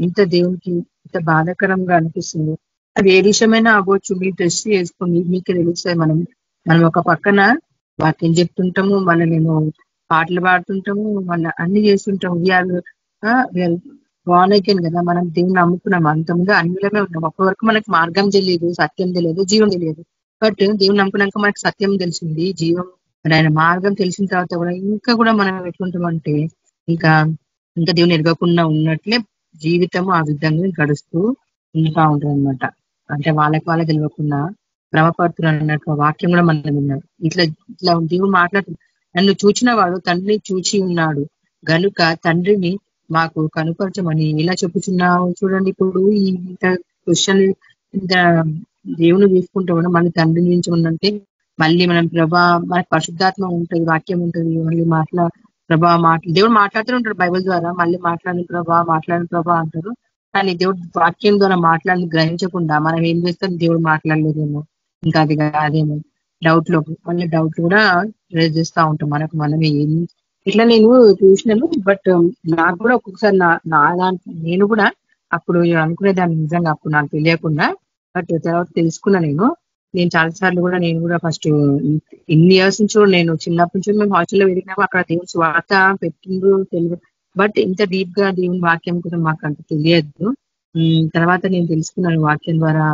Speaker 4: ఇంత దేవునికి ఇంత బాధాకరంగా అనిపిస్తుంది. అది ఏ విషయమైనా అవ్వచ్చు, మీరు టెస్ట్ చేసుకోండి, మీకు తెలుస్తాయి. మనం ఒక పక్కన వాక్యం చెప్తుంటాము, మళ్ళీ నేను పాటలు పాడుతుంటాము, మళ్ళీ అన్ని చేస్తుంటాము. బాగున్నాయి కదా, మనం దేవుని నమ్ముకున్నాం, అంతముందు అన్నిలమే ఉన్నాం. అప్పటి వరకు మనకు మార్గం తెలియదు, సత్యం తెలియదు, జీవం తెలియదు. బట్ దేవుని నమ్ముకున్నాక మనకు సత్యం తెలిసింది, జీవం, ఆయన మార్గం తెలిసిన తర్వాత కూడా ఇంకా కూడా మనం ఎట్లుంటామంటే ఇంకా దేవుని ఎరగకుండా ఉన్నట్లే జీవితము ఆ విధంగా గడుస్తూ ఉంటా ఉంటుంది అనమాట. అంటే వాళ్ళకి తెలియకుండా భ్రమపడుతున్నాను అన్నట్టు వాక్యం కూడా మనం విన్నాడు. ఇట్లా ఇట్లా దేవుడు మాట్లాడుతున్నాడు, నన్ను చూచిన వాడు తండ్రిని చూచి ఉన్నాడు గనుక తండ్రిని మాకు కనుపరచమని ఇలా చెప్పుచున్నావు. చూడండి ఇప్పుడు ఇంత క్వశ్చన్ ఇంత దేవుని చూసుకుంటే కూడా మళ్ళీ తండ్రి నుంచి ఉందంటే మళ్ళీ మనం మన పరిశుద్ధాత్మ ఉంటుంది, వాక్యం ఉంటుంది, మళ్ళీ దేవుడు మాట్లాడుతూ ఉంటాడు బైబిల్ ద్వారా. మళ్ళీ మాట్లాడిన ప్రభా అంటారు. కానీ దేవుడు వాక్యం ద్వారా మాట్లాడి గ్రహించకుండా మనం ఏం చేస్తాం, దేవుడు మాట్లాడలేదేమో, ఇంకా అది కాదేమో మళ్ళీ డౌట్లు కూడా రేజ్ చేస్తూ ఉంటాం మనమే. ఇట్లా నేను చూసినాను. బట్ నాకు కూడా ఒక్కొక్కసారి నేను కూడా అప్పుడు అనుకునేదాన్ని నిజంగా, అప్పుడు నాకు తెలియకుండా. బట్ తర్వాత తెలుసుకున్నా నేను చాలాసార్లు కూడా నేను కూడా ఫస్ట్ ఇన్ని ఇయర్స్ నుంచి కూడా నేను చిన్నప్పటి నుంచి మేము హాస్టల్లో వెళ్ళినాము, అక్కడ దేవుని స్వార్థ పెట్టిండ్రు తెలుగు. బట్ ఇంత డీప్ గా దేవుని వాక్యం కూడా మాకు అంత తెలియదు. తర్వాత నేను తెలుసుకున్నాను వాక్యం ద్వారా,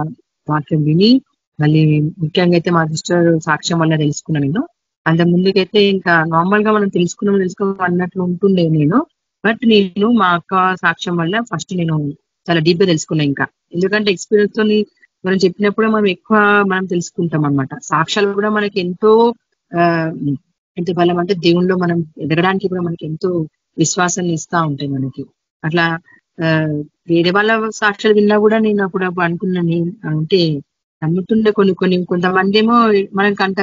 Speaker 4: వాక్యం విని మళ్ళీ ముఖ్యంగా అయితే మా సిస్టర్ సాక్ష్యం వల్ల తెలుసుకున్నాను నేను. అంత ముందుకైతే ఇంకా నార్మల్ గా మనం తెలుసుకున్నాం అన్నట్లు ఉంటుండే నేను. బట్ నేను మా అక్క సాక్ష్యం వల్ల ఫస్ట్ నేను చాలా డీప్ గా తెలుసుకున్నా. ఇంకా ఎందుకంటే ఎక్స్పీరియన్స్ తో మనం చెప్పినప్పుడే మనం తెలుసుకుంటాం అనమాట. సాక్ష్యాలు కూడా మనకి ఎంతో బలం, అంటే దేవుణ్ణిలో మనం ఎదగడానికి కూడా మనకి ఎంతో విశ్వాసాన్ని ఇస్తా ఉంటాయి మనకి. అట్లా వేరే వాళ్ళ సాక్ష్యాలు విన్నా కూడా నేను అప్పుడు అనుకున్నాను, అంటే నమ్ముతుండే కొంతమంది ఏమో మనకి అంత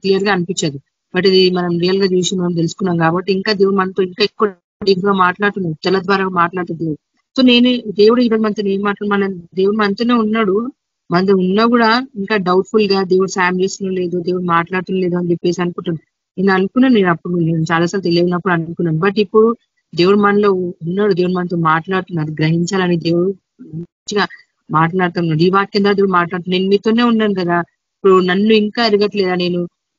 Speaker 4: క్లియర్ గా అనిపించదు. బట్ ఇది మనం రియల్ గా చూసి మనం తెలుసుకున్నాం కాబట్టి ఇంకా దేవుడు మనతో ఇంకా ఎక్కువ డీప్ గా మాట్లాడుతున్నాడు, తెల ద్వారా మాట్లాడుతుంది. సో దేవుడు ఈరోజు మనతో ఏం మాట్లాడు, దేవుడు మనతోనే ఉన్నాడు. మనతో ఉన్నా కూడా ఇంకా డౌట్ఫుల్ గా దేవుడు సాయం చేస్తున్నా లేదు, దేవుడు మాట్లాడుతున్న లేదు అని చెప్పేసి అనుకుంటున్నాను. అప్పుడు నేను చాలాసార్లు తెలియనప్పుడు అనుకున్నాను. బట్ ఇప్పుడు దేవుడు మనలో ఉన్నాడు, దేవుడు మనతో మాట్లాడుతున్నాడు, గ్రహించాలని దేవుడు మంచిగా మాట్లాడుతున్నాడు. ఈ వాక్యం ద్వారా దేవుడు మాట్లాడుతున్నాడు. నేను మీతోనే ఉన్నాను కదా, ఇప్పుడు నన్ను ఇంకా ఎరగట్లేదా,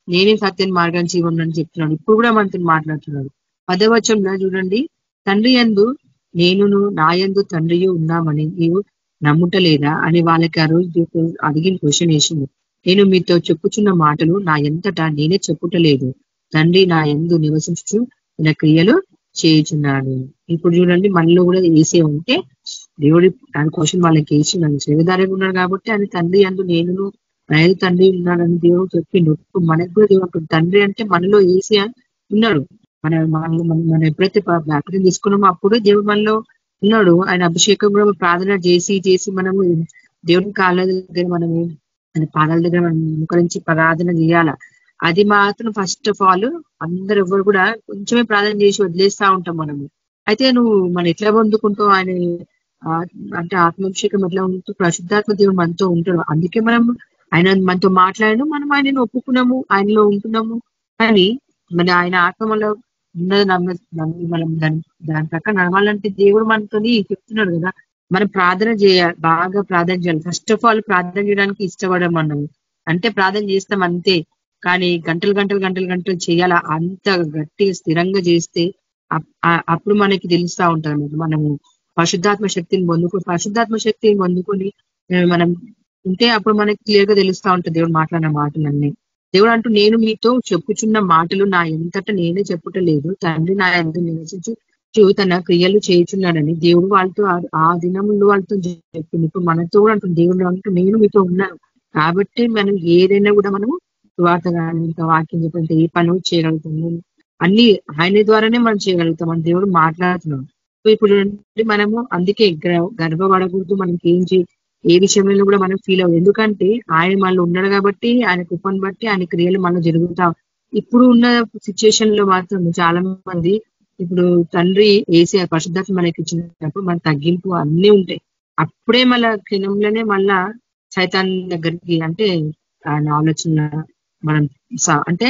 Speaker 4: నేనే సత్యాన్ని మార్గం చేయమని చెప్తున్నాడు. ఇప్పుడు కూడా మనతో మాట్లాడుతున్నాడు. 10వ వచనంలో చూడండి, తండ్రి యందు నేనును నా యందు తండ్రియు ఉన్నామని నీవు నమ్ముటలేదా అని వాళ్ళకి ఆ రోజు అడిగిన క్వశ్చన్ వేసింది. నేను మీతో చెప్పుచున్న మాటలు నా ఎంతటా నేనే చెప్పుటలేదు, తండ్రి నా యందు నివసించు నా క్రియలు చేయుచున్నాడు. ఇప్పుడు చూడండి, మనలో కూడా వేసే ఉంటే దేవుడి ఆయన క్వశ్చన్ వాళ్ళకి వేసి నన్ను సేవదారిగా ఉన్నాడు కాబట్టి ఆయన తండ్రి యందు నేనును నా యందు తండ్రి ఉన్నాడని దేవుడు చెప్పిండు. మనకు కూడా దేవుడు తండ్రి అంటే మనలో వేసి ఉన్నాడు. మనం ఎప్పుడైతే బాప్తిజం తీసుకున్నామో అప్పుడు దేవుడు మనలో ఉన్నాడు. ఆయన అభిషేకం కూడా ప్రార్థన చేసి మనము దేవుని కాళ్ళ దగ్గర మనము ఆయన పాదాల దగ్గర మనం ముఖరించి ప్రార్థన చేయాల. అది మాత్రం ఫస్ట్ ఆఫ్ ఆల్ అందరు ఎవరు కూడా కొంచెమే ప్రార్థన చేసి వదిలేస్తా ఉంటాం మనము. అయితే మనం ఎట్లా పొందుకుంటావు ఆయన అంటే ఆత్మాభిషేకం ఎట్లా ఉంటూ పరిశుద్ధాత్మ దేవుడు మనతో ఉంటాడు. అందుకే మనం ఆయన మనతో మాట్లాడను, మనం ఆయనను ఒప్పుకున్నాము, ఆయనలో ఉంటున్నాము. కానీ మరి ఆయన ఆత్మలో ఉన్నది మనం దాని ప్రకారం నడవాలంటే దేవుడు మనతో చెప్తున్నాడు కదా, మనం ప్రార్థన చేయాలి, బాగా ప్రార్థన చేయాలి. ఫస్ట్ ఆఫ్ ఆల్ ప్రార్థన చేయడానికి ఇష్టపడడం మనము, అంటే ప్రార్థన చేస్తాం అంతే. కానీ గంటలు చేయాలా, అంత గట్టిగా స్థిరంగా చేస్తే అప్పుడు మనకి తెలుస్తా ఉంటుంది. మనము పరిశుద్ధాత్మ శక్తిని పొందుకొని మనం ఉంటే అప్పుడు మనకి క్లియర్ గా తెలుస్తా ఉంటుంది దేవుడు మాట్లాడిన మాటలన్నీ. దేవుడు అంటూ నేను మీతో చెప్పుచున్న మాటలు నా ఎంతటా నేనే చెప్పుటలేదు, తండ్రి నా యందు నివసించు తన క్రియలు చేయుచున్నాడని దేవుడు వాళ్ళతో ఆ దినములు వాళ్ళతో చెప్పింది. ఇప్పుడు మనతో కూడా అంటుంది దేవుడు అంటూ నేను మీతో ఉన్నాను కాబట్టి మనం ఏదైనా కూడా మనము సువార్త కానీ ఇంకా వాక్యం చెప్పంటే ఏ పని చేయగలుగుతాము, అన్ని ఆయన ద్వారానే మనం చేయగలుగుతాం అని దేవుడు మాట్లాడుతున్నాం. సో ఇప్పుడు మనము అందుకే గర్వపడకూడదు, మనకి ఏ విషయంలో కూడా మనం ఫీల్ అవ్వదు. ఎందుకంటే ఆయన మనలో ఉన్నాడు కాబట్టి ఆయన కృపను బట్టి ఆయన క్రియలు మనం జరుగుతాం. ఇప్పుడు ఉన్న సిచ్యువేషన్ లో మాత్రం చాలా మంది ఇప్పుడు తండ్రి వేసే పరిశుద్ధాత్మ మనకి ఇచ్చినప్పుడు మన తగ్గింపు అన్నీ ఉంటాయి. అప్పుడే మళ్ళా క్షణంలోనే మళ్ళా సైతాన్ దగ్గరికి, అంటే ఆయన ఆలోచన మనం అంటే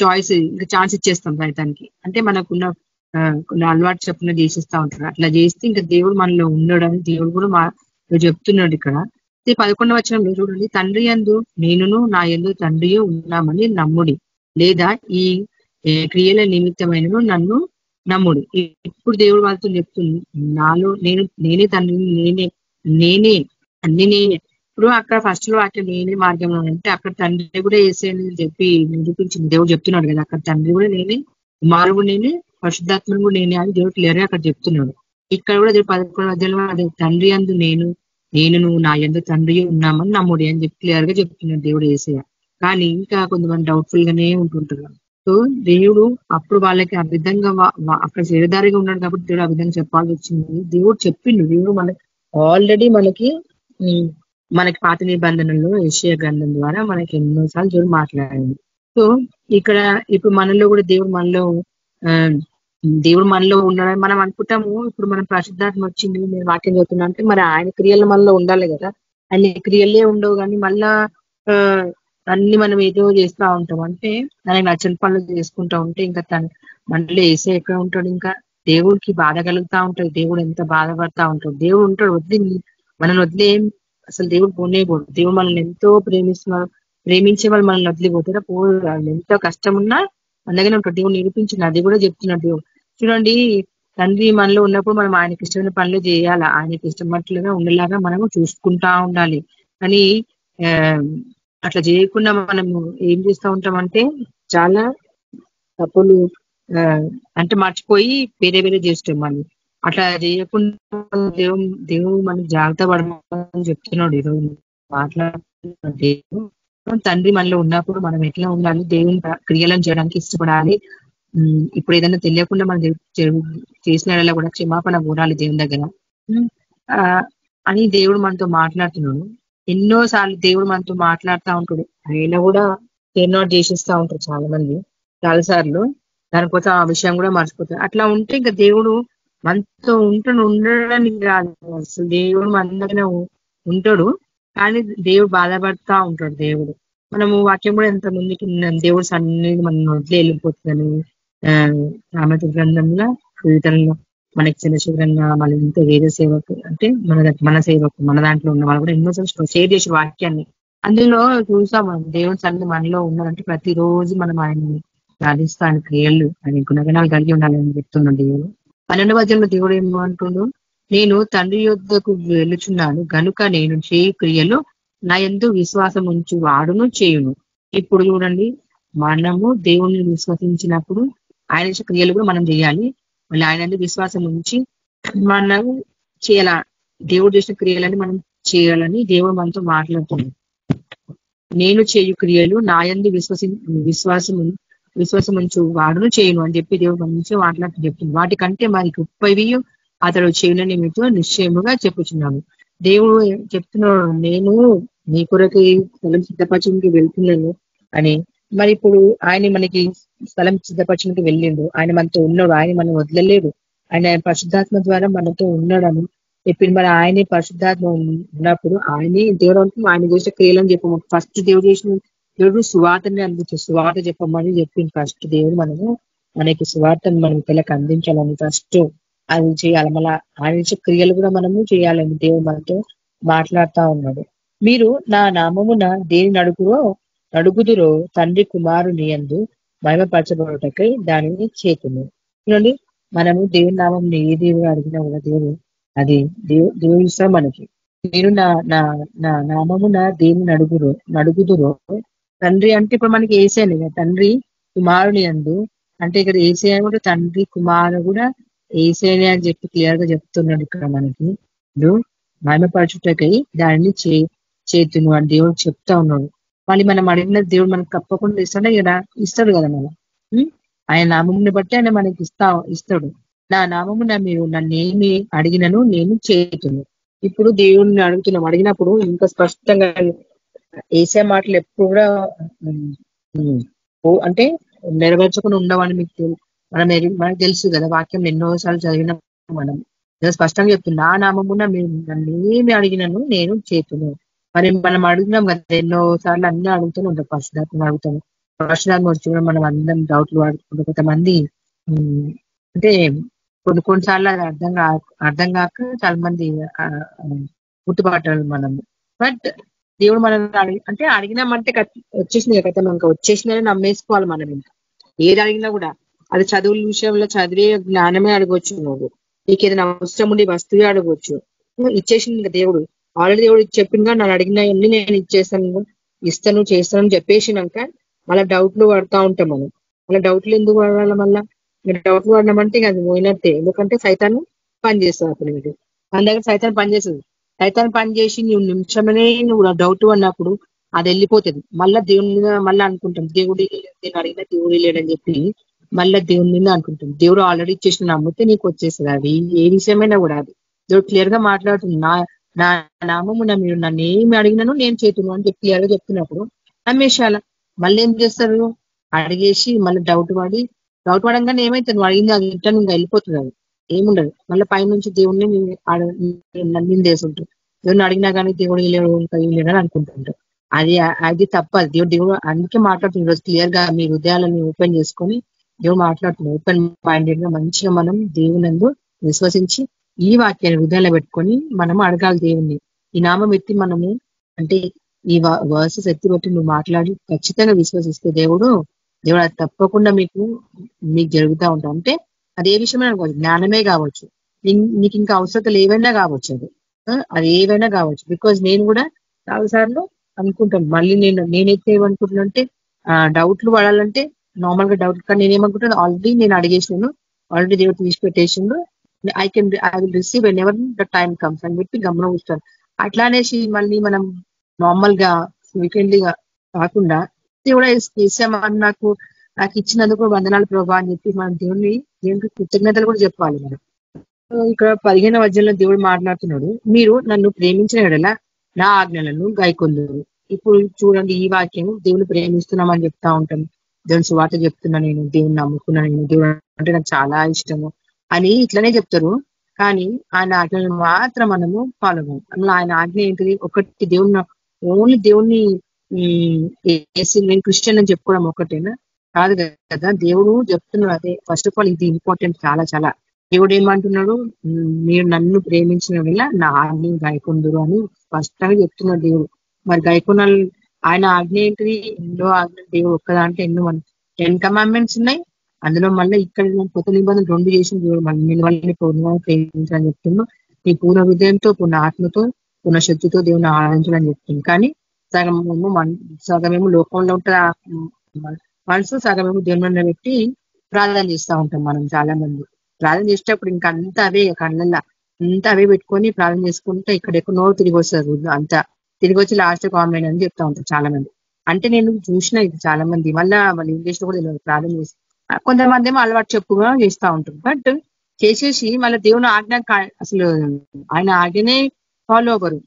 Speaker 4: చాయిస్ ఇంకా ఛాన్స్ ఇచ్చేస్తాం సైతానికి. అంటే మనకున్న కొన్ని అలవాటు చెప్పిన చేసేస్తా ఉంటారు. అట్లా చేస్తే ఇంకా దేవుడు మనలో ఉండడని దేవుడు కూడా చెప్తున్నాడు ఇక్కడ. 11వ వచనంలో చూడండి, తండ్రి యందు నేనును నా యందు తండ్రియు ఉన్నామని నమ్ముడి, లేదా ఈ క్రియల నిమిత్తమైనను నన్ను నమ్ముడి. ఇప్పుడు దేవుడు వాళ్ళతో చెప్తుంది, నాలో నేనే తండ్రిని, నేనే అన్ని నేనే. ఇప్పుడు అక్కడ ఫస్ట్ లో వాక్యం నేనే మార్గంలో అంటే అక్కడ తండ్రి కూడా వేసేయని చెప్పి నిరూపించింది. దేవుడు చెప్తున్నాడు కదా, అక్కడ తండ్రి కూడా నేనే, కుమారుడు కూడా నేనే, పరిశుద్ధాత్మను కూడా నేనే అని దేవుడు క్లియర్ గా అక్కడ చెప్తున్నాడు. ఇక్కడ కూడా 11వ అధ్యాయంలో అదే తండ్రి యందు నేను నేను నా యందు తండ్రి ఉన్నామని నమ్ముడి అని చెప్పి క్లియర్ గా చెప్తున్నాడు దేవుడు యేసయ్య. కానీ ఇంకా కొంతమంది డౌట్ఫుల్ గానే ఉంటుంటారు. సో దేవుడు అప్పుడు వాళ్ళకి ఆ విధంగా అక్కడ శరీరధారిగా ఉన్నాడు కాబట్టి దేవుడు ఆ విధంగా చెప్పాల్సి వచ్చింది. దేవుడు చెప్పిండు. దేవుడు ఆల్రెడీ మనకి పాత నిబంధనలో యెషయా గ్రంథం ద్వారా మనకి ఎన్నోసార్లు దేవుడు మాట్లాడింది. సో ఇక్కడ ఇప్పుడు మనలో కూడా దేవుడు మనలో ఉన్నాడని మనం అనుకుంటాము. ఇప్పుడు మనం పరిశుద్ధాత్మ వచ్చింది, నేను వాక్యం చదువుతున్నా అంటే మరి ఆయన క్రియలు మనలో ఉండాలి కదా. ఆయన క్రియలే ఉండవు కానీ మళ్ళా అన్ని మనం ఏదో చేస్తూ ఉంటాం. అంటే ఆయనకు నచ్చని పనులు చేసుకుంటా ఉంటే ఇంకా మనలో వేసే ఎక్కడ ఉంటాడు. ఇంకా దేవుడికి బాధ కలుగుతా ఉంటది. దేవుడు ఎంత బాధపడతా ఉంటాడు. దేవుడు ఉంటాడు మనల్ని వదిలేం అసలు దేవుడు పోనేపోడు. దేవుడు మనల్ని ఎంతో ప్రేమించే వాళ్ళు మనల్ని వదిలిపోతారా పోరు. ఎంతో కష్టం ఉన్నా అందుకనే ఉంటాడు. దేవుడు నిరూపించిన అది కూడా చెప్తున్నాడు దేవుడు. చూడండి, తండ్రి మనలో ఉన్నప్పుడు మనం ఆయనకి ఇష్టమైన పనులు చేయాలా, ఆయనకి ఇష్టమట్లుగా ఉండేలాగా మనము చూసుకుంటా ఉండాలి. కానీ అట్లా చేయకుండా మనము ఏం చేస్తూ ఉంటామంటే చాలా తప్పులు అంటే మర్చిపోయి వేరే చేస్తాం. మళ్ళీ అట్లా చేయకుండా దేవుడు మనకి జాగ్రత్త పడమని చెప్తున్నాడు. ఈరోజు మాట్లాడుతున్న దేవుడు తండ్రి మనలో ఉన్నప్పుడు మనం ఎట్లా ఉండాలి, దేవుని క్రియలను చేయడానికి ఇష్టపడాలి. ఇప్పుడు ఏదైనా తెలియకుండా మనం చేసిన కూడా క్షమాపణ కూడాలి దేవుని దగ్గర అని దేవుడు మనతో మాట్లాడుతున్నాడు. ఎన్నోసార్లు దేవుడు మనతో మాట్లాడుతూ ఉంటాడు. ఆయన కూడా టర్న్ చేసేస్తూ ఉంటారు చాలా మంది చాలాసార్లు. దానికోసం ఆ విషయం కూడా మర్చిపోతారు. అట్లా ఉంటే ఇంకా దేవుడు మనతో ఉండడానికి కాదు, అసలు దేవుడు మన దగ్గర ఉంటాడు. కానీ దేవుడు బాధపడతా ఉంటాడు. దేవుడు మనము వాక్యం కూడా ఎంత ముందుకి దేవుడు సన్నిధి మనం వదిలే వెళ్ళిపోతుందని సామెత గ్రంథంలో కీర్తనలో మనకి చంద్రశేఖరంగా మళ్ళీ ఇంత వేరే సేవకు అంటే మన సేవకు మన దాంట్లో ఉన్న వాళ్ళు కూడా ఎన్నోసార్లు షేర్ చేసే వాక్యాన్ని అందులో చూసాం. మనం దేవుని సన్నిధి మనలో ఉన్నాడంటే ప్రతిరోజు మనం ఆయన్ని ప్రార్థిస్తూ ఆయన క్రియలు ఆయన గుణగణాలు కలిగి ఉండాలని చెప్తున్నాడు దేవుడు. 12వ వచనంలో దేవుడు ఏమంటుండు, నేను తండ్రి యొద్దకు వెళుచున్నాను గనుక నేను చేయు క్రియలు నా యందు విశ్వాసం ఉంచు వాడును చేయును. ఇప్పుడు చూడండి, మనము దేవుణ్ణి విశ్వసించినప్పుడు ఆయన క్రియలు కూడా మనం చేయాలి. మళ్ళీ ఆయన విశ్వాసం ఉంచి మనం చేయాల. దేవుడు చేసిన క్రియలని మనం చేయాలని దేవుడు మనతో మాట్లాడుతున్నాడు. నేను చేయు క్రియలు నా యందు విశ్వాసం ఉంచు వాడును చేయును అని చెప్పి దేవుడు మంచిగా మాట్లాడుతూ చెప్తుంది. వాటికంటే మరి గొప్పవి అతడు చేయునని మీతో నిశ్చయముగా చెప్పుచున్నాను. దేవుడు చెప్తున్నాడు, నేను నీ కొరకి స్థలం సిద్ధపరచడానికి వెళ్తున్నాను అని. మరి ఇప్పుడు ఆయన మనకి స్థలం సిద్ధపరచడానికి వెళ్ళిండు. ఆయన మనతో ఉన్నాడు. ఆయన మనం వదలలేడు. ఆయన పరిశుద్ధాత్మ ద్వారా మనతో ఉన్నాడని చెప్పింది. మరి ఆయనే పరిశుద్ధాత్మ ఉన్నప్పుడు ఆయనే దేవుడు ఆయన చేసిన క్రియలని చెప్పము. ఫస్ట్ దేవుడు సువార్తని అందించారు. సువార్త చెప్పమని చెప్పింది ఫస్ట్ దేవుడు. మనకి సువార్తను మనం పిల్లకి అందించాలని ఫస్ట్ అది చేయాలి. మళ్ళీ ఆయన క్రియలు కూడా మనము చేయాలని దేవుడు మనతో మాట్లాడుతా ఉన్నాడు. మీరు నా నామమున దేని అడుగుదురో తండ్రి కుమారుని యందు మహిమపరచబడుటకై దానిని చేతును. చూడండి, మనము దేవుని నామం ఏ దేవుడు అడిగినా కూడా దేవుడు అది దేవుడు ఇష్టం మనకి. మీరు నా నామమున దేని అడుగుదురో తండ్రి అంటే ఇప్పుడు మనకి ఏసేనే కదా, తండ్రి కుమారుని యందు అంటే ఇక్కడ ఏసే కూడా తండ్రి కుమారు కూడా ఏసేనే అని చెప్పి క్లియర్ గా చెప్తున్నాడు. ఇక్కడ మనకి మహిమపరచుటకై దానిని చేతును అని దేవుడు చెప్తా ఉన్నాడు. మళ్ళీ మనం అడిగిన దేవుడు మనకు తప్పకుండా ఇస్తాడు కదా. మనం ఆయన నామముని బట్టి ఆయన మనకి ఇస్తాడు. నా నామమున మీరు నన్నేమి అడిగినను నేను చేతును. ఇప్పుడు దేవుడిని అడిగినప్పుడు ఇంకా స్పష్టంగా ఏసే మాటలు ఎప్పుడు కూడా అంటే నెరవేర్చకుండా ఉండవని మనకు తెలుసు కదా. వాక్యం ఎన్నోసార్లు చదివిన మనం స్పష్టంగా చెప్తుంది, నా నామమున మీరు నన్నేమి అడిగినను నేను చేతును. మరి మనం అడుగుతున్నాం కదా ఎన్నోసార్లు అన్నీ అడుగుతూనే ఉంటాం. పరిశుధాత్మను అడుగుతాము. పరిశుధాత్మ వచ్చి కూడా మనం అందరం డౌట్లు వాడుకుంటాం. కొంతమంది అంటే కొన్నిసార్లు అది అర్థం కాక చాలా మంది గుర్తుపట్టాలి మనము. బట్ దేవుడు మనం అంటే అడిగినామంటే వచ్చేసింది కదా, ఇంకా వచ్చేసిందని నమ్మేసుకోవాలి మనం. ఇంకా ఏది అడిగినా కూడా అది చదువుల విషయంలో చదివే జ్ఞానమే అడగవచ్చు. నువ్వు నీకు ఏదైనా అవసరం ఉండి వస్తువే అడగవచ్చు. ఇచ్చేసింది దేవుడు. ఆల్రెడీ దేవుడు చెప్పిందిగా నన్ను అడిగినవన్నీ నేను ఇస్తాను చేస్తాను చెప్పేసినాక మళ్ళీ డౌట్లు పడతా ఉంటాం మనం. మళ్ళీ డౌట్లు ఎందుకు పడాలి? మళ్ళీ డౌట్లు పడినామంటే అది పోయినట్టే. ఎందుకంటే సైతాన్ని పనిచేస్తుంది. అప్పుడు మన దగ్గర సైతాన్ని పనిచేస్తుంది. సైతాన్ పని చేసి నువ్వు నిమిషమనే నువ్వు డౌట్ అన్నప్పుడు అది వెళ్ళిపోతుంది. మళ్ళా దేవుని మీద మళ్ళీ అనుకుంటాం దేవుడి నేను అడిగిన దేవుడి లేడని చెప్పి మళ్ళీ దేవుని మీద అనుకుంటాం. దేవుడు ఆల్రెడీ ఇచ్చేసిన నమ్మితే నీకు వచ్చేస్తుంది. అది ఏ విషయమైనా కూడా అది దేవుడు క్లియర్ గా మాట్లాడుతుంది. నా నామమున మీరు నన్ను ఏమి అడిగినాను నేను చేతును అని చెప్పి క్లియర్ గా చెప్తున్నప్పుడు నమ్మేశాల. మళ్ళీ ఏం చేస్తారు అడిగేసి మళ్ళీ డౌట్ పడంగానే ఏమైతుంది నువ్వు అడిగింది అది ఇంటర్ ఇంకా వెళ్ళిపోతుంది. అది ఏముండదు. మళ్ళీ పైనుంచి దేవుడిని నిందేస్తుంటారు. దేవుడిని అడిగినా కానీ దేవుడు లేడని అనుకుంటుంటారు. అది తప్ప దేవుడు అందుకే మాట్లాడుతుంది. ఈరోజు క్లియర్ గా మీ హృదయాలను ఓపెన్ చేసుకొని దేవుడు మాట్లాడుతున్నాడు. ఓపెన్ మైండెడ్ గా మంచిగా మనం దేవునందు విశ్వసించి ఈ వాక్యాన్ని హృదయాల్లో పెట్టుకొని మనం అడగాలి దేవుణ్ణి. ఈ నామం ఎత్తి మనము అంటే ఈ వర్సెస్ ఎత్తి బట్టి నువ్వు మాట్లాడి ఖచ్చితంగా విశ్వసిస్తే దేవుడు అది తప్పకుండా మీకు జరుగుతూ ఉంటాం. అంటే అది ఏ విషయమైనా కావచ్చు, జ్ఞానమే కావచ్చు, నీకు ఇంకా అవసరతలు ఏవైనా కావచ్చు, అది ఏవైనా కావచ్చు. బికాజ్ నేను కూడా చాలాసార్లు అనుకుంటాను. మళ్ళీ నేనైతే ఏమనుకుంటున్నా అంటే డౌట్లు పడాలంటే నార్మల్ గా డౌట్ కానీ నేనేమనుకుంటాను ఆల్రెడీ నేను అడిగేసినాను, ఆల్రెడీ దేవుడు తీసి పెట్టేసిండు, I will receive whenever the time comes అని చెప్పి గమనం చూస్తాను. అట్లా అనేసి మళ్ళీ మనం నార్మల్ గా వీకెండ్లీగా కాకుండా దేవుడు చేసామని నాకు ఇచ్చినందుకు వందనాలు ప్రభా అని చెప్పి మనం దేవునికి కృతజ్ఞతలు కూడా చెప్పాలి. మనం ఇక్కడ 15వ అధ్యాయంలో దేవుడు మాట్లాడుతున్నాడు, మీరు నన్ను ప్రేమించిన ఎడల నా ఆజ్ఞలను గైకొందురు. ఇప్పుడు చూడండి ఈ వాక్యం దేవుని ప్రేమిస్తున్నామని చెప్తా ఉంటాం. దేవుని సువార్త చెప్తున్నా, నేను దేవుని నమ్ముకున్నా, నేను దేవుడు అంటే నాకు చాలా ఇష్టము అని ఇట్లనే చెప్తారు. కానీ ఆయన ఆజ్ఞలను మాత్రం మనము ఫాలో అవ్వం. అందులో ఆయన ఆజ్ఞ ఏంటిది? ఒకటి దేవుని ఓన్లీ దేవుణ్ణి నేను క్రిస్టియన్ అని చెప్పుకోవడం ఒకటేనా? కాదు కదా. దేవుడు చెప్తున్నాడు అదే. ఫస్ట్ ఆఫ్ ఆల్ ఇది ఇంపార్టెంట్, చాలా చాలా. దేవుడు ఏమంటున్నాడు? మీరు నన్ను ప్రేమించిన వల్ల నా ఆజ్ఞ గైకొందురు అని స్పష్టంగా చెప్తున్నాడు దేవుడు. మరి గైకొనాలి ఆయన ఆజ్ఞ ఏంటిది? ఎన్నో ఆజ్ఞ దేవుడు ఒక్కదాంటే ఎన్నో 10 కమాండ్మెంట్స్ ఉన్నాయి. అందులో మళ్ళీ ఇక్కడ కొత్త నిబంధన 2 చేసిన దేవుడు మళ్ళీ నేను వాళ్ళని పూర్ణంగా ప్రేమించాలని చెప్తున్నాడు. నీ పూర్ణ హృదయంతో, పూర్ణ ఆత్మతో, పూర్ణ శక్తితో దేవుని ఆరాధించాలని చెప్తుంది. కానీ సగమేమో లోకంలో ఉంటుంది మనసు, సగమేమో దేవుని పెట్టి ప్రార్థన చేస్తూ ఉంటాం. మనం చాలా మంది ప్రార్థన చేసేటప్పుడు ఇంకా అంతా అవే కళ్ళల్లో అంతా అవే పెట్టుకొని ప్రార్థన చేసుకుంటే ఇక్కడెక్కడో తిరిగి వస్తారు. అంతా తిరిగి వచ్చి లాస్ట్ కామెంట్ అని చెప్తా ఉంటారు చాలా మంది. అంటే నేను చూసిన ఇది చాలా మంది మళ్ళీ వాళ్ళు ఇంగ్లీష్ లో కూడా ప్రార్థన చేసి కొంతమంది ఏమో అలవాటు చెప్పుగా చేస్తూ ఉంటారు. బట్ చేసేసి మళ్ళీ దేవుని ఆజ్ఞ అసలు ఆయన ఆజ్ఞనే ఫాలో అవ్వరు.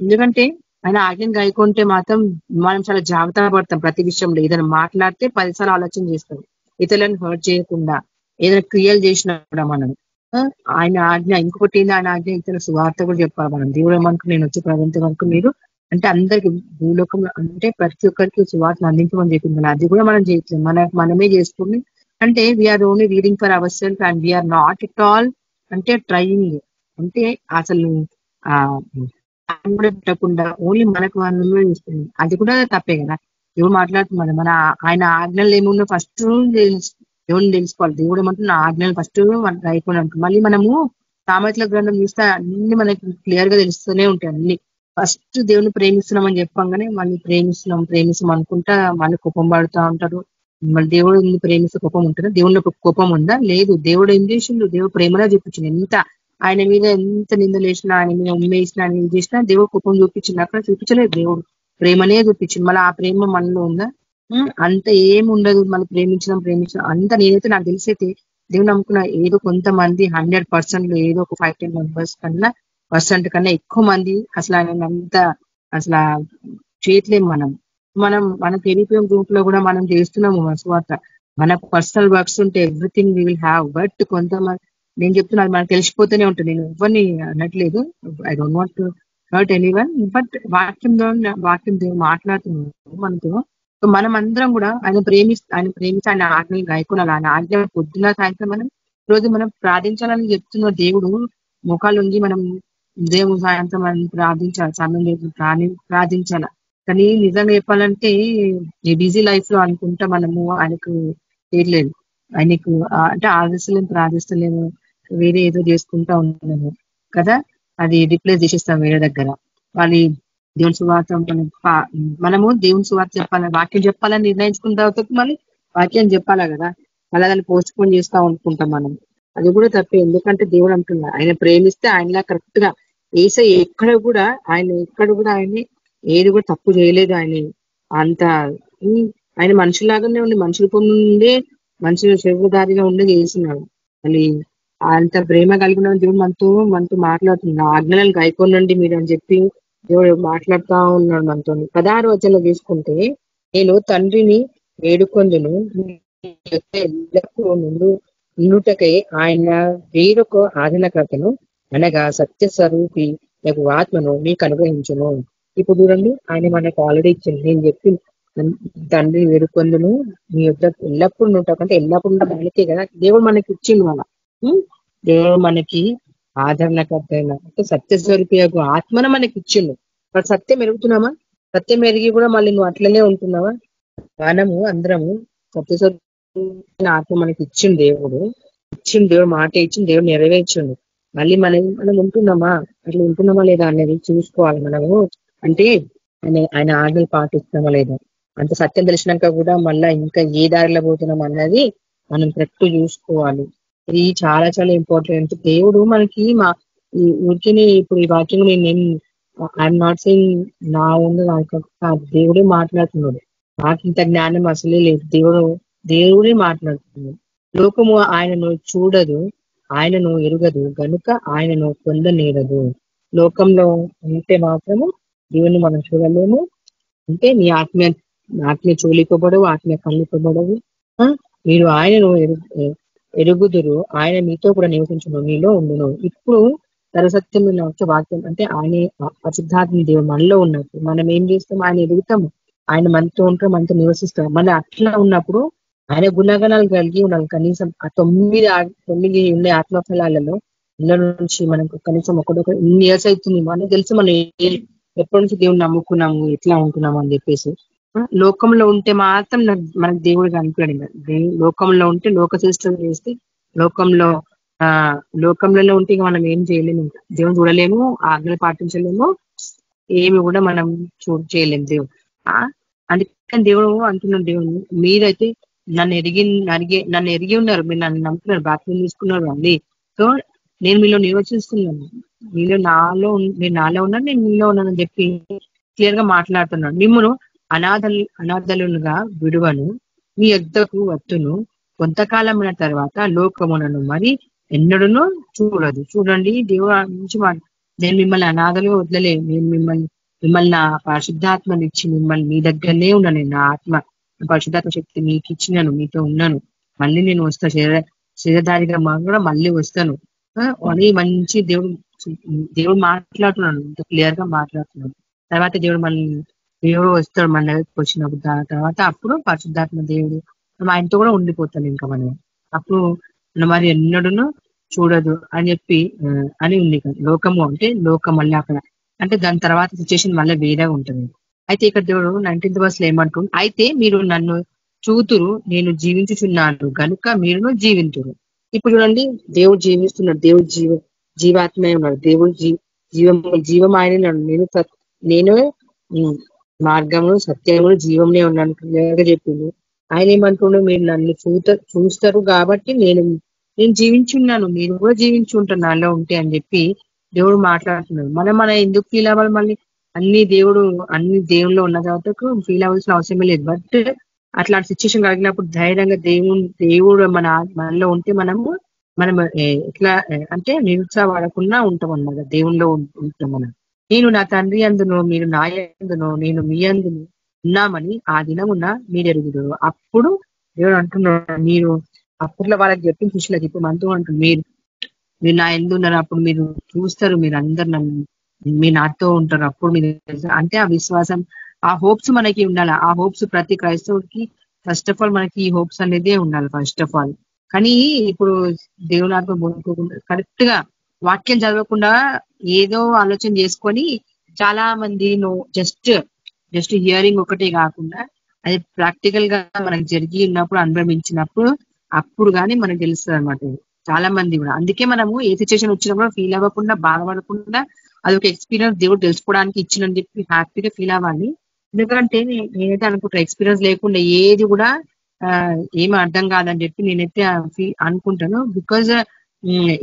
Speaker 4: ఎందుకంటే ఆయన ఆజ్ఞను గాయకుంటే మాత్రం మనం చాలా జాగ్రత్తగా పడతాం. ప్రతి విషయంలో ఏదైనా మాట్లాడితే 10 సార్లు ఆలోచన చేస్తాం. ఇతరులను హర్ట్ చేయకుండా ఏదైనా క్రియలు చేసినా కూడా మనం ఆయన ఆజ్ఞ. ఇంకొకటి ఏంది? ఆయన ఆజ్ఞ ఇతర సువార్త కూడా చెప్పాలి మనం. దేవుడు ఏమనుకు నేను వచ్చే ప్రజంత వరకు మీరు అంటే అందరికి భూలోకంలో అంటే ప్రతి ఒక్కరికి సువార్తను అందించమని చెప్పింది. అది కూడా మనం చేయట్లేదు, మనమే చేసుకుని అంటే we are only reading for our self and we are not at all అంటే ట్రైయింగ్. అంటే అసలు కూడా పెట్టకుండా ఓన్లీ మనకు మనమే చూస్తుంది. అది కూడా తప్పే కదా. దేవుడు మాట్లాడుతున్నాడు మన ఆయన ఆజ్ఞలు ఏమున్నా ఫస్ట్ దేవుని తెలుసుకోవాలి. దేవుడు ఏమంటే నా ఆజ్ఞలు ఫస్ట్ మనకు అయిపోయి ఉంటుంది. మళ్ళీ మనము సామెతల గ్రంథం చూస్తే అన్ని మనకి క్లియర్ గా తెలుస్తూనే ఉంటాయి. అన్ని ఫస్ట్ దేవుని ప్రేమిస్తున్నామని చెప్పంగానే మళ్ళీ ప్రేమిస్తున్నాం అనుకుంటా మళ్ళీ కోపం పడుతూ ఉంటారు. మళ్ళీ దేవుడు ప్రేమిస్తే కోపం ఉంటుందా? దేవుళ్ళ కోపం ఉందా? లేదు. దేవుడు ఏం చేసిండు? దేవుడు ప్రేమగా చూపించింది. ఎంత ఆయన మీద ఎంత నిందలేసినా, ఆయన మీద ఉమ్మేసినా, ఏం చేసినా దేవుడు కోపం చూపించింది. అక్కడ చూపించలేదు, దేవుడు ప్రేమనే చూపించింది. మళ్ళీ ఆ ప్రేమ మనలో ఉందా? అంత ఏమి ఉండదు. మళ్ళీ ప్రేమించడం అంత నేనైతే నాకు తెలిసైతే దేవుడు నమ్ముకున్న ఏదో కొంతమంది 100% ఏదో ఒక 5-10 మెంబర్స్ కన్నా ఎక్కువ మంది అసలు ఆయన అంత అసలు చేయట్లేము. మన తెలిపిన గ్రూప్ లో కూడా మనం చేస్తున్నాము సువార్త. మనకు పర్సనల్ వర్క్స్ ఉంటే everything we will have. But కొంతమంది నేను చెప్తున్నా మనకు తెలిసిపోతూనే ఉంటుంది. నేను ఎవరిని అనట్లేదు, I don't want to hurt anyone. But వాక్యం దేవుడు మాట్లాడుతున్నాడు మనతో. సో మనం అందరం కూడా ఆయన ప్రేమించి ఆయన ఆజ్ఞలు గాయకునాలి. ఆయన ఆజ్ఞ పొద్దున సాయంత్రం రోజు మనం ప్రార్థించాలని చెప్తున్న దేవుడు ముఖాలు ఉండి మనం దేవుడు సాయంత్రం మనం ప్రార్థించాలి, సమయం లేదు ప్రార్థించాలి. కానీ నిజంగా చెప్పాలంటే ఈ బిజీ లైఫ్ లో అనుకుంటా మనము ఆయనకు తీరలేదు. ఆయనకు అంటే ఆదర్శలేము, ప్రార్థిస్తలేము, వేరే ఏదో చేసుకుంటా ఉన్నాము కదా. అది రిప్లేస్ చేసేస్తాం వేరే దగ్గర. వాళ్ళు దేవుని సువార్త మనము దేవుని సువార్త వాక్యం చెప్పాలని నిర్ణయించుకున్న తర్వాత మళ్ళీ వాక్యం చెప్పాలా కదా. మళ్ళీ దాన్ని పోస్ట్ పోన్ చేస్తా అనుకుంటాం మనం. అది కూడా తప్పే. ఎందుకంటే దేవుడు అంటున్నా ఆయన ప్రేమిస్తే ఆయనలా కరెక్ట్ గా యేసయ్య ఎక్కడ కూడా ఆయన ఏది కూడా తప్పు చేయలేదు. అంత ఆయన మనుషులాగానే ఉండి మనిషి రూపం నుండే మనిషి శరీరధారిగా ఉండి చేస్తున్నాడు. మళ్ళీ అంత ప్రేమ కలిగిన దేవుడు మనతో మాట్లాడుతున్నాడు. ఆజ్ఞలను గైకొనండి మీరు అని చెప్పి దేవుడు మాట్లాడుతూ ఉన్నాడు మనతో. 16 వచనంలో తీసుకుంటే, నేను తండ్రిని వేడుకొందును ఎల్లప్పుడూ నుండుటకై ఆయన వేరొక ఆదరణకర్తను అనగా సత్య స్వరూపి నాకు ఆత్మను మీకు అనుగ్రహించును. ఇప్పుడు చూడండి, ఆయన మనకు ఆల్రెడీ ఇచ్చింది. నేను చెప్పి తండ్రి వేడుకొందును మీ యొద్ద ఎల్లప్పుడు నుంటే ఎల్లప్పుడు మనకే కదా దేవుడు మనకి ఇచ్చిండు. దేవుడు మనకి ఆదరణకర్త అంటే సత్య స్వరూపి ఆత్మను మనకి ఇచ్చిండు. మరి సత్యం ఎరుగుతున్నామా? సత్యం ఎరిగి కూడా మళ్ళీ నువ్వు అట్లనే ఉంటున్నావా? మనము అందరము సత్యస్వరూపి ఆత్మ మనకి ఇచ్చిండు. దేవుడు మాట ఇచ్చింది, దేవుడు నెరవేర్చిండు. మళ్ళీ మనం ఉంటున్నామా, అట్లా ఉంటున్నామా లేదా అనేది చూసుకోవాలి మనము. అంటే ఆయన ఆజ్ఞలు పాటిస్తున్నామా లేదా, అంత సత్యం తెలిసినాక కూడా మళ్ళా ఇంకా ఏ దారిలో పోతున్నాం అన్నది మనం కరెక్ట్ చూసుకోవాలి. ఇది చాలా చాలా ఇంపార్టెంట్. దేవుడు మనకి ఊరికే ఇప్పుడు ఈ వాక్యం నేను ఐఎమ్ నాట్ సెయింగ్ నా ఉంది దేవుడే మాట్లాడుతున్నాడు. నాకు ఇంత జ్ఞానం అసలే లేదు. దేవుడే మాట్లాడుతున్నాడు. లోకము ఆయనను చూడదు, ఆయనను ఎరుగదు గనుక ఆయనను పొందనేరదు. లోకంలో ఉంటే మాత్రము దేవుని మనం చూడలేము. అంటే నీ ఆత్మీయ చూలిపోబడవు, ఆత్మీయ కళ్ళిపోబడవు. మీరు ఆయనను ఎరుగుదురు, ఆయన మీతో కూడా నివసించును, మీలో ఉండును. ఇప్పుడు సర్వసత్యంలో వచ్చే వాక్యం అంటే ఆయన పరిశుద్ధాత్మ దేవుడు మనలో ఉన్నప్పుడు మనం ఏం చేస్తాం? ఆయన ఎదుగుతాము, ఆయన మనతో ఉంటాం, మనతో నివసిస్తాం. మన అట్లా ఉన్నప్పుడు ఆయన గుణగణాలు కలిగి ఉండాలి. కనీసం ఆ 9 ఉండే ఆత్మఫలాలలో ఇళ్ళ నుంచి మనకు కనీసం ఒకటి ఇన్ని ఇయర్స్ అవుతుంది. మనకు తెలుసు మనం ఎప్పటి నుంచి దేవుని నమ్ముకున్నాము, ఎట్లా ఉంటున్నాము అని చెప్పేసి. లోకంలో ఉంటే మాత్రం మనకు దేవుడు కనిపించండి. లోకంలో ఉంటే లోక చేష్టలు చేస్తే లోకంలో ఉంటే మనం ఏం చేయలేము. దేవుని చూడలేము, ఆజ్ఞలు పాటించలేము, ఏమి కూడా మనం చేయలేము. దేవుడు అందుకని దేవుడు అంటున్నాడు, దేవుడు మీరైతే నన్ను ఎరిగి ఉన్నారు, మీరు నన్ను నమ్ముతున్నారు, బాప్తిజం తీసుకున్నారు అండి. సో నేను మీలో నివసిస్తున్నాను, మీరు నాలో ఉన్నారు, నేను మీలో ఉన్నానని చెప్పి క్లియర్ గా మాట్లాడుతున్నాను. మిమ్మల్ని అనాథలుగా విడువను, మీ యొద్దకు వత్తును, కొంతకాలమైన తర్వాత లోకమునను మరి ఎన్నడూనూ చూడదు. చూడండి, దేవుడు నుంచి నేను మిమ్మల్ని అనాథలుగా వదలలేదు. నేను మిమ్మల్ని నా పరిశుద్ధాత్మని ఇచ్చి మిమ్మల్ని మీ దగ్గరనే ఉన్నాను. నా ఆత్మ పరిశుద్ధాత్మ శక్తి మీకు ఇచ్చినాను, మీతో ఉన్నాను. మళ్ళీ నేను వస్తా, శరీరధారిగా కూడా మళ్ళీ వస్తాను అని మంచి దేవుడు మాట్లాడుతున్నాను, ఇంత క్లియర్ గా మాట్లాడుతున్నాను. తర్వాత దేవుడు వస్తాడు మన దగ్గరికి వచ్చినప్పుడు. దాని తర్వాత అప్పుడు పరిశుద్ధాత్మ దేవుడు ఆయనతో కూడా ఉండిపోతాను. ఇంకా మనం అప్పుడు మరి ఎన్నడూనూ చూడదు అని చెప్పి అని ఉంది. లోకము అంటే లోకం మళ్ళీ అక్కడ అంటే దాని తర్వాత సిచ్యువేషన్ మళ్ళీ వేరేగా ఉంటుంది. అయితే ఇక్కడ దేవుడు 19th verse ఏమంటుంది, అయితే మీరు నన్ను చూతురు, నేను జీవించుచున్నాను కనుక మీరును జీవింతురు. ఇప్పుడు చూడండి, దేవుడు జీవిస్తున్నాడు, దేవుడు జీవాత్మే ఉన్నాడు, దేవుడు జీవం ఆయన. నేను మార్గము సత్యము జీవంలో ఉన్నాను క్లియర్గా చెప్పిండు. ఆయన ఏమంటుండో, మీరు నన్ను చూస్తారు కాబట్టి నేను జీవించున్నాను, మీరు కూడా జీవించి ఉంటారు నాలో ఉంటే అని చెప్పి దేవుడు మాట్లాడుతున్నాడు. మనం ఎందుకు ఫీల్ అవ్వాలి? మళ్ళీ అన్ని దేవుల్లో ఉన్న తర్వాత ఫీల్ అవ్వాల్సిన అవసరమే లేదు. బట్ అట్లాంటి సిచ్యువేషన్ కలిగినప్పుడు ధైర్యంగా దేవుడు మనలో ఉంటే మనం ఎట్లా అంటే నిరుత్సాహపడకుండా ఉంటాం అన్నమాట. దేవుల్లో ఉంటాం మనం. నేను నా తండ్రి అందును, మీరు నా యందును, నేను మీ అందును ఉన్నామని ఆ దినమున మీరు ఎరుగుదురు. అప్పుడు దేవుడు అంటున్నాడు, మీరు అప్పట్లో వాళ్ళకి చెప్పిన శిష్యులకు ఇప్పుడు మనతో అంటున్నారు, మీరు నా యందు ఉన్నారు, అప్పుడు మీరు చూస్తారు, మీరు అందరు మీ నాతో ఉంటారు, అప్పుడు మీరు అంటే ఆ విశ్వాసం, ఆ హోప్స్ మనకి ఉండాలి. ఆ హోప్స్ ప్రతి క్రైస్తవుడికి ఫస్ట్ ఆఫ్ ఆల్ మనకి ఈ హోప్స్ అనేదే ఉండాలి ఫస్ట్ ఆఫ్ ఆల్. కానీ ఇప్పుడు దేవుని ఆత్మ బోధకోకుండా కరెక్ట్ గా వాక్యం చదవకుండా ఏదో ఆలోచన చేసుకొని చాలా మంది జస్ట్ హియరింగ్ ఒకటే కాకుండా అది ప్రాక్టికల్ గా మనకు జరిగి ఉన్నప్పుడు అనుభవించినప్పుడు అప్పుడు కానీ మనకు తెలుస్తుంది అనమాట. చాలా మంది కూడా అందుకే మనము ఏ సిచ్యువేషన్ వచ్చినప్పుడు ఫీల్ అవ్వకుండా బాధపడకుండా అదొక ఎక్స్పీరియన్స్ దేవుడు తెలుసుకోవడానికి ఇచ్చినని చెప్పి హ్యాపీగా ఫీల్ అవ్వాలి. ఎందుకంటే నేనైతే అనుకుంటా, ఎక్స్పీరియన్స్ లేకుండా ఏది కూడా ఏమి అర్థం కాదని చెప్పి నేనైతే అనుకుంటాను. బికాజ్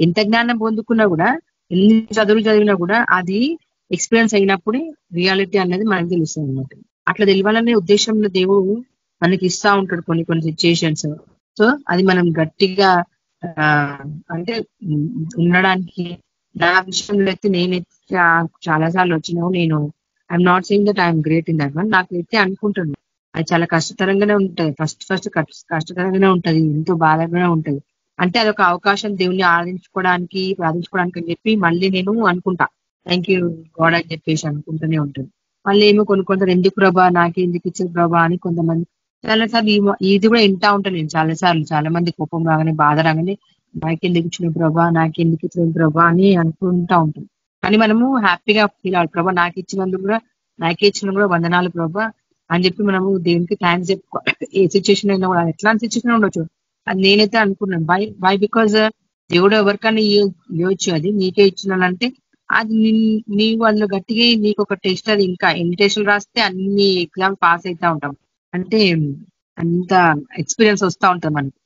Speaker 4: ఎంత జ్ఞానం పొందుకున్నా కూడా ఎన్ని చదువులు చదివినా కూడా అది ఎక్స్పీరియన్స్ అయినప్పుడే రియాలిటీ అనేది మనకు తెలుస్తుంది అన్నమాట. అట్లా తెలియాలనే ఉద్దేశంలో దేవుడు మనకి ఇస్తా ఉంటాడు కొన్ని కొన్ని సిచ్యుయేషన్స్. సో అది మనం గట్టిగా అంటే ఉండడానికి నా విషయంలో అయితే నేనైతే చాలా సార్లు వచ్చినావు. నేను I'm not saying that I'm great in that one. నాకైతే అనుకుంటున్నాను అది చాలా కష్టతరంగానే ఉంటది. ఫస్ట్ కష్టతరంగానే ఉంటది, ఎంతో బాధగానే ఉంటది. అంటే అదొక అవకాశం దేవుణ్ణి ఆరాధించుకోవడానికి ప్రార్థించుకోవడానికి అని చెప్పి మళ్ళీ నేను అనుకుంటా థ్యాంక్ యూ గాడ్ అని చెప్పేసి అనుకుంటూనే ఉంటుంది. మళ్ళీ ఏమో కొందరు ఎందుకు ప్రభా నాకే ఎందుకు ఇచ్చారు ప్రభా అని కొంతమంది చాలాసార్లు ఇది కూడా వింటా ఉంటాను నేను చాలాసార్లు. చాలా మంది కోపం రాగానే బాధ రాగానే నాకెందుకు ఇచ్చిన ప్రభా నాకెందుకు ఇచ్చిన ప్రభా అని అనుకుంటా ఉంటాం. కానీ మనము హ్యాపీగా ఫీల్ అవ్వాలి. ప్రభా నాకే ఇచ్చిన కూడా వందనాలు ప్రభా అని చెప్పి మనము దేవునికి థ్యాంక్స్ చెప్పుకోవాలి. ఏ సిచ్యువేషన్ అయినా కూడా ఎట్లాంటి సిచ్యువేషన్ ఉండొచ్చు. అది నేనైతే అనుకున్నాను బై బికాజ్ దేవుడు ఎవరికైనా ఇవ్వచ్చు, అది నీకే ఇచ్చినానంటే అది నీ వాళ్ళు గట్టిగా నీకు ఒక టెస్ట్, అది ఇంకా ఇన్విటేషన్ రాస్తే అన్ని ఎగ్జామ్ పాస్ అవుతా ఉంటాం. అంటే అంత ఎక్స్పీరియన్స్ వస్తూ ఉంటుంది మనకి.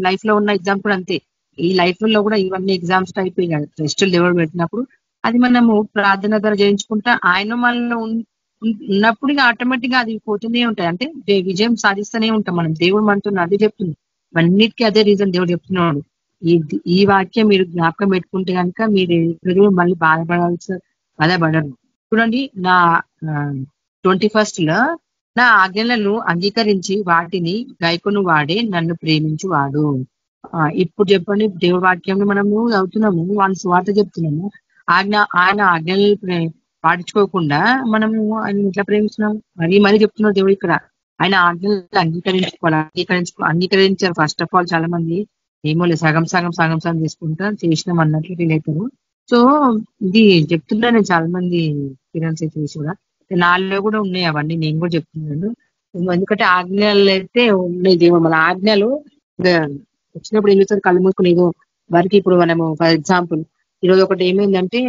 Speaker 4: లైఫ్ లో ఉన్న ఎగ్జామ్ కూడా అంతే. ఈ లైఫ్ లో కూడా ఇవన్నీ ఎగ్జామ్స్ అయిపోయి టెస్టులు దేవుడు పెట్టినప్పుడు అది మనము ప్రార్థన ద్వారా జయించుకుంటా ఆయన మనలో ఉన్నప్పుడు ఆటోమేటిక్ గా అది పోతూనే ఉంటాయి. అంటే విజయం సాధిస్తూనే ఉంటాం మనం. దేవుడు మనతో అదే చెప్తుంది, అన్నిటికీ అదే రీజన్ దేవుడు చెప్తున్నాడు. ఈ వాక్యం మీరు జ్ఞాపకం పెట్టుకుంటే కనుక మీరు మళ్ళీ బాధపడరు. చూడండి, నా 21st లో నా ఆజ్ఞలను అంగీకరించి వాటిని గైకొను వాడే నన్ను ప్రేమించువాడు. ఇప్పుడు చెప్పండి, దేవుడి వాక్యం మనము చదువుతున్నాము, వాళ్ళ స్వార్థ చెప్తున్నాము. ఆయన ఆజ్ఞలు పాటించుకోకుండా మనము ఆయన ఎట్లా ప్రేమిస్తున్నాం? మరీ చెప్తున్నాడు దేవుడు ఇక్కడ. ఆయన ఆజ్ఞలు అంగీకరించారు. ఫస్ట్ ఆఫ్ ఆల్ చాలా మంది ఏమో లేదు, సగం చేసుకుంటా చేసినాం అన్నట్లు ఫీల్ అవుతారు. సో ఇది చెప్తున్నా నేను, చాలా మంది ఎక్స్పీరియన్స్ అయితే కూడా నాలో కూడా ఉన్నాయి అవన్నీ, నేను కూడా చెప్తున్నాను. ఎందుకంటే ఆజ్ఞలు అయితే ఉన్నాయి దేవుడు. మన ఆజ్ఞలు వచ్చినప్పుడు ఏం చేస్తారు, కళ్ళు మూసుకుని ఏదో వారికి. ఇప్పుడు మనము ఫర్ ఎగ్జాంపుల్ ఈరోజు ఒకటి ఏమైందంటే,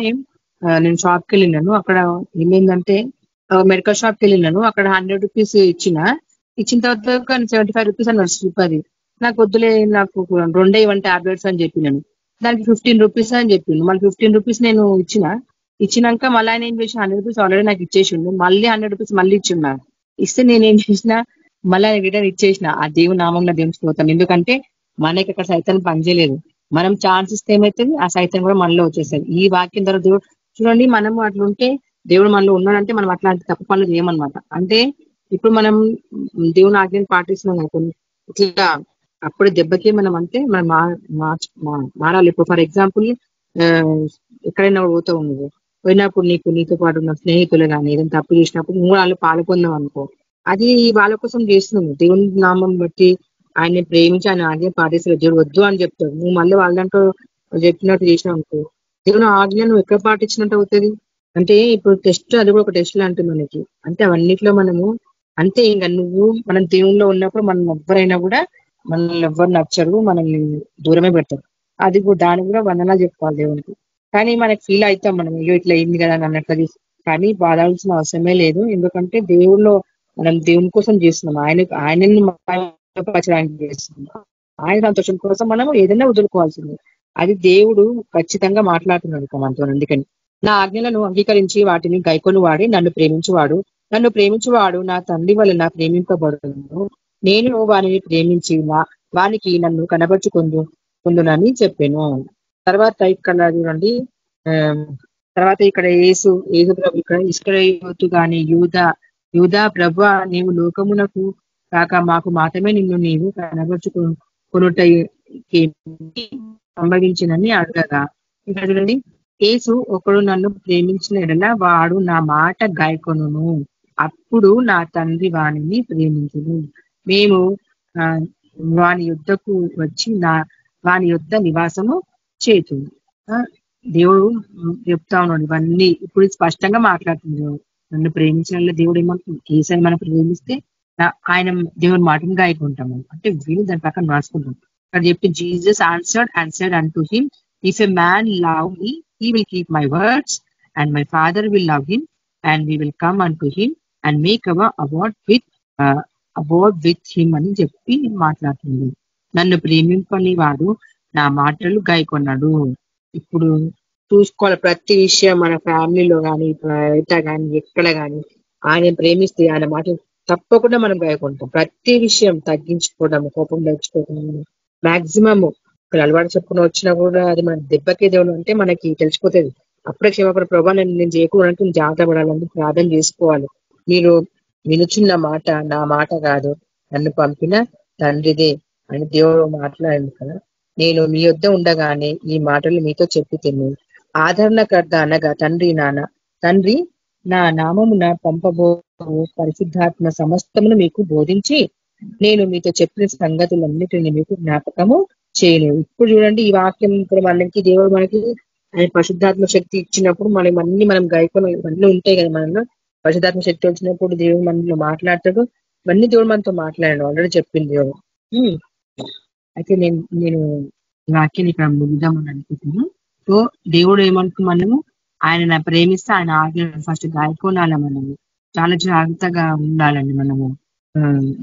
Speaker 4: నేను షాప్కి వెళ్ళినాను. అక్కడ ఏమైందంటే మెడికల్ షాప్కి వెళ్ళినాను. అక్కడ 100 రూపీస్ ఇచ్చిన తర్వాత 75 రూపీస్ అన్నారు స్లిప్. అది నాకు వద్దులే, నాకు 2 ఇవ్వండి టాబ్లెట్స్ అని చెప్పినాను. దానికి 15 రూపీస్ అని చెప్పిండు. మళ్ళీ 15 రూపీస్ నేను ఇచ్చినాక మళ్ళీ ఆయన ఏం చేసిన 100 రూపీస్ ఆల్రెడీ నాకు ఇచ్చేసిండు. మళ్ళీ 100 రూపీస్ మళ్ళీ ఇచ్చిండు. ఇస్తే నేనేం చేసిన, మళ్ళీ రిటర్న్ ఇచ్చేసిన. ఆ దేవుని నామంలో దేవుని స్తోత్రం. ఎందుకంటే మనకి అక్కడ సైతం పనిచేయలేదు. మనం ఛాన్స్ ఇస్తే ఏమవుతుంది, ఆ సైతం కూడా మనలో వచ్చేస్తుంది. ఈ వాక్యం ద్వారా దేవుడు చూడండి, మనము అట్లుంటే దేవుడు మనలో ఉన్నాడంటే మనం అట్లాంటి తప్పు పనులు చేయమన్నమాట. అంటే ఇప్పుడు మనం దేవుని ఆజ్ఞను పాటిస్తున్నాం అనుకోండి, ఇట్లా అప్పుడు దెబ్బకి మనం అంటే మనం మారాలి. ఇప్పుడు ఫర్ ఎగ్జాంపుల్ ఎక్కడైనా పోతావు, నువ్వు పోయినప్పుడు నీతో పాటు ఉన్న స్నేహితులు కానీ ఏదైనా తప్పు చేసినప్పుడు నువ్వు వాళ్ళు పాల్గొన్నావు అనుకో, అది వాళ్ళ కోసం చేస్తున్నావు. దేవుని నామం బట్టి ఆయన్ని ప్రేమించి ఆయన ఆజ్ఞ పాటిస్తారు. దేవుడు వద్దు అని చెప్తాడు, నువ్వు మళ్ళీ వాళ్ళ దాంట్లో చెప్పినట్టు చేసినావు అనుకో, దేవుని ఆజ్ఞ నువ్వు ఎక్కడ పాటించినట్టు అవుతుంది. అంటే ఇప్పుడు టెస్ట్, అది కూడా ఒక టెస్ట్ లాంటి మనకి. అంటే అవన్నిట్లో మనము అంతే. ఇంకా మనం దేవుణ్ణిలో ఉన్నప్పుడు మనం ఎవ్వరైనా కూడా మనల్ని ఎవ్వరు నచ్చరు, మనల్ని దూరమే పెడతారు. అది దానికి కూడా వందనాలు చెప్పుకోవాలి దేవునికి. కానీ మనకి ఫీల్ అవుతాం మనం, అయ్యో ఇట్లా అయింది కదా అని అన్నట్లు. కానీ బాధాల్సిన అవసరమే లేదు. ఎందుకంటే దేవుళ్ళో మనం దేవుని కోసం చేస్తున్నాం, ఆయనని పరచడానికి చేస్తున్నాం. ఆయన సంతోషం కోసం మనం ఏదైనా వదులుకోవాల్సింది. అది దేవుడు ఖచ్చితంగా మాట్లాడుతున్నాడు మనతో. అందుకని నా ఆజ్ఞలను అంగీకరించి వాటిని గైకొని వాడి నన్ను ప్రేమించువాడు నా తండ్రి వలన ప్రేమింపబడును. నేను వారిని ప్రేమించి వానికి నన్ను కనబరుచుకుందునని చెప్పాను. తర్వాత ఇక్కడ చూడండి, తర్వాత ఇక్కడ యేసు ప్రభు ఇక్కడ ఇస్కరియోతు గాని యూదా ప్రభు, నీవు లోకమునకు కాక మాకు మాత్రమే నిన్ను నీవు కనబరుచుకొనుటకి సంభవించినని అడగగా, ఇక్కడ చూడండి, యేసు ఒకడు నన్ను ప్రేమించిన ఎడల వాడు నా మాట గాయకొనును, అప్పుడు నా తండ్రి వాణిని ప్రేమించును. మేము వాని యుద్ధకు వచ్చి వాని యుద్ధ నివాసము చేతును. దేవుడు చెప్తా ఉన్నాడు ఇవన్నీ. ఇప్పుడు స్పష్టంగా మాట్లాడుతుంది. నన్ను ప్రేమించిన దేవుడు ఏమంటుంది, కేసరి మనం ప్రేమిస్తే ఆయన దేవుని మాటను గాయకుంటాము. అంటే వీళ్ళు దాని ప్రకారం రాసుకుంటాం. అక్కడ చెప్పి Jesus answered unto him, if a man love me he will keep my words and my father will love him and we will come unto him and make our abode with him అని చెప్పి మాట్లాడుతుంది. నన్ను ప్రేమింపని వాడు నా మాటలు గాయకొన్నాడు. ఇప్పుడు చూసుకోవాలి ప్రతి విషయం మన ఫ్యామిలీలో కానీ బయట కానీ ఎక్కడ కానీ ఆయన ప్రేమిస్తే ఆయన మాట తప్పకుండా మనం గాయకుంటాం. ప్రతి విషయం తగ్గించుకోవడం, కోపం తెచ్చుకోవడం మాక్సిమం అలవాటు చెప్పుకుని వచ్చినా కూడా అది మన దెబ్బకి దేవుడు అంటే మనకి తెలిసిపోతుంది. అప్పుడే క్షమాపణ ప్రభా నేను చేయకూడదంటే నేను జాగ్రత్త పడాలని ప్రార్థన చేసుకోవాలి. మీరు వినుచున్న మాట నా మాట కాదు, నన్ను పంపిన తండ్రిదే అని దేవుడు మాట్లాడింది కదా. నేను మీ యొద్ద ఉండగానే ఈ మాటలు మీతో చెప్పి ఆదరణకర్త అనగా తండ్రి నా నామమున పంపబో పరిశుద్ధాత్మ సమస్తమును మీకు బోధించి నేను మీతో చెప్పిన సంగతులన్నిటిని మీకు జ్ఞాపకము చేయను. ఇప్పుడు చూడండి ఈ వాక్యం ఇప్పుడు మనకి దేవుడు మనకి ఆయన పరిశుద్ధాత్మ శక్తి ఇచ్చినప్పుడు మనం గాయకొని ఇవన్నీ ఉంటాయి కదా. మనలో పరిశుద్ధాత్మ శక్తి వచ్చినప్పుడు దేవుడు మనలో మాట్లాడతాడు. ఇవన్నీ దేవుడు మనతో మాట్లాడాడు, ఆల్రెడీ చెప్పింది దేవుడు. అయితే నేను వాక్యాన్ని ఇక్కడ ముగిద్దామని అనుకుంటున్నాను. సో దేవుడు ఏమనుకు మనము ఆయన ప్రేమిస్తే ఆయన ఆజ్ఞ ఫస్ట్ గాయకోనాల మనము చాలా జాగ్రత్తగా ఉండాలండి. మనము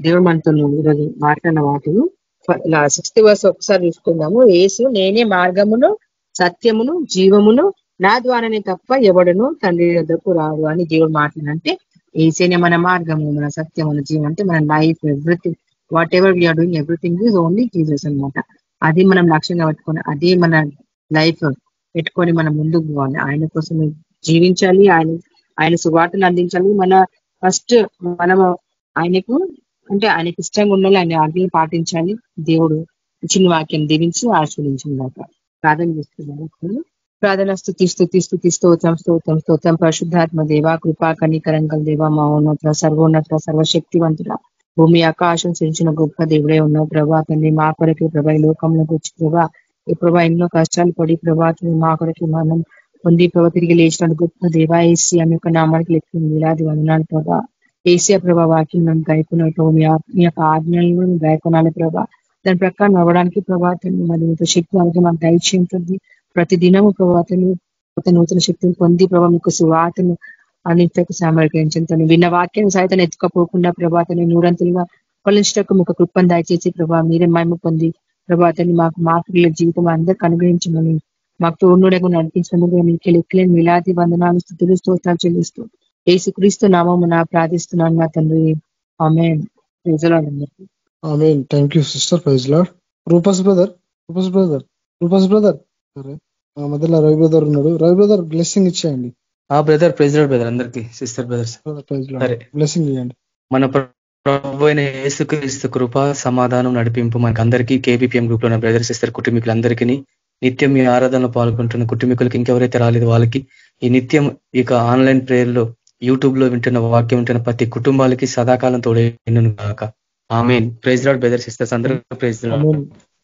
Speaker 4: దేవుడు మనతో ఈరోజు మాట్లాడిన వాటిని 6th verse ఒకసారి చూసుకుందాము. యేసు నేనే మార్గమును సత్యమును జీవమును నా ద్వారానే తప్ప ఎవడును తండ్రి వద్దకు రాడు అని దేవుడు మాట్లాడంటే ఏసేనే మన మార్గము, మన సత్యం, మన జీవం అంటే మన life everything whatever we are doing everything is only Jesus అనమాట. అది మనం లక్ష్యంగా పెట్టుకొని అదే మన లైఫ్ పెట్టుకొని మనం ముందుకు పోవాలి. ఆయన కోసం జీవించాలి, ఆయన సువార్తను అందించాలి. మన ఫస్ట్ మనము ఆయనకు అంటే ఆయనకి ఇష్టంగా ఉండాలి, ఆయన ఆజ్ఞలు పాటించాలి. దేవుడు చిన్న వాక్యం దీవించి ఆశీర్వదించిందాక ప్రార్థన చేస్తున్నాను. ప్రార్థన స్తోత్రం పరిశుద్ధాత్మ దేవ కృపా కనికరంగల దేవ మహోన్నత సర్వోన్నత సర్వశక్తివంతుల భూమి ఆకాశం సృష్టించిన గొప్ప దేవుడే ఉన్నావు ప్రభా. తండ్రి మా కొరకు ప్రభా ఈ లోకంలోకి వచ్చి ప్రభా ఈ ప్రభా ఎన్నో కష్టాలు పడి ప్రభా మా కొరకు మనం పొంది ప్రభా తిరిగి లేచిన గొప్ప దేవ ఏసీ ఆమె యొక్క నామానికి లెక్క వేలాది వందనాలు ప్రభా. ఏసియా ప్రభా వాక్యం నన్ను గాయకున్నట్టు మీ యొక్క ఆజ్ఞలను గాయకొనాలి ప్రభా. దాని ప్రకారం అవ్వడానికి ప్రభాతాన్ని మరి మీతో శక్తి అలాగే మాకు దయచేస్తుంది. ప్రతి దినము ప్రభాతాన్ని నూతన శక్తిని పొంది ప్రభా మీకు సువార్తను అన్నింటికి సమర్పించండి. విన్న వాక్యాన్ని సైతం ఎత్తుకపోకుండా ప్రభాతాన్ని నూరంతులుగా ఫలించటకు మీకు కృపను దయచేసి ప్రభా మీరే మహిమ పొంది ప్రభాతాన్ని మాకు మార్పుల జీవితం అందరికి అనుగ్రహించమని మాకు తోడుగా నడిపించినందుకు మీకు లెక్కలేని మిలాది వందనాలు స్తుతులు స్తోత్రాలు చెల్లిస్తూ యేసుక్రీస్తు నామమున ప్రార్థిస్తున్నాను నా తండ్రి. Amen. Praise the lord.
Speaker 5: Amen. Thank you sister. Praise the lord. Rufus brother మధ్యలో రవి బ్రదర్ ఉన్నాడు. రవి బ్రదర్ బ్లెస్సింగ్ ఇచ్చేయండి.
Speaker 6: బ్రదర్ ప్రైజ్ లార్డ్ బ్రదర్ అందరికి సిస్టర్ బ్రదర్స్
Speaker 5: బ్లెస్సింగ్ ఇవ్వండి.
Speaker 6: మన ప్రభు అయిన యేసుక్రీస్తు కృప సమాధానం నడిపింపు మనకి అందరికీ KBPM గ్రూప్ లో ఉన్న బ్రదర్ సిస్టర్ కుటుంబీకులందరికీ నిత్యం ఈ ఆరాధనలో పాల్గొంటున్న కుటుంబీకులకి ఇంకెవరైతే రాలేదు వాళ్ళకి ఈ నిత్యం ఇక ఆన్లైన్ ప్రేయర్ లో యూట్యూబ్ లో వింటున్న వాక్యం వింటున్న ప్రతి కుటుంబాలకి సదాకాలం తోడేను గాక. Amen. Praise lord brother sisters అందరూ ప్రైజ్ లార్డ్.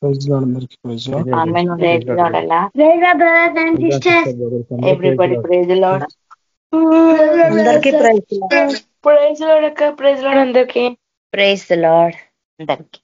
Speaker 5: ప్రైజ్ లార్డ్ అందరికీ praise lord.
Speaker 2: Amen. Praise lord అలా. Praise lord brothers and sisters. Everybody praise lord.
Speaker 3: అందరికీ ప్రైజ్ లార్డ్.
Speaker 2: ప్రైజ్ లార్డ్ అక్క. ప్రైజ్ లార్డ్ అందరికీ. ప్రైజ్ లార్డ్ అందరికీ.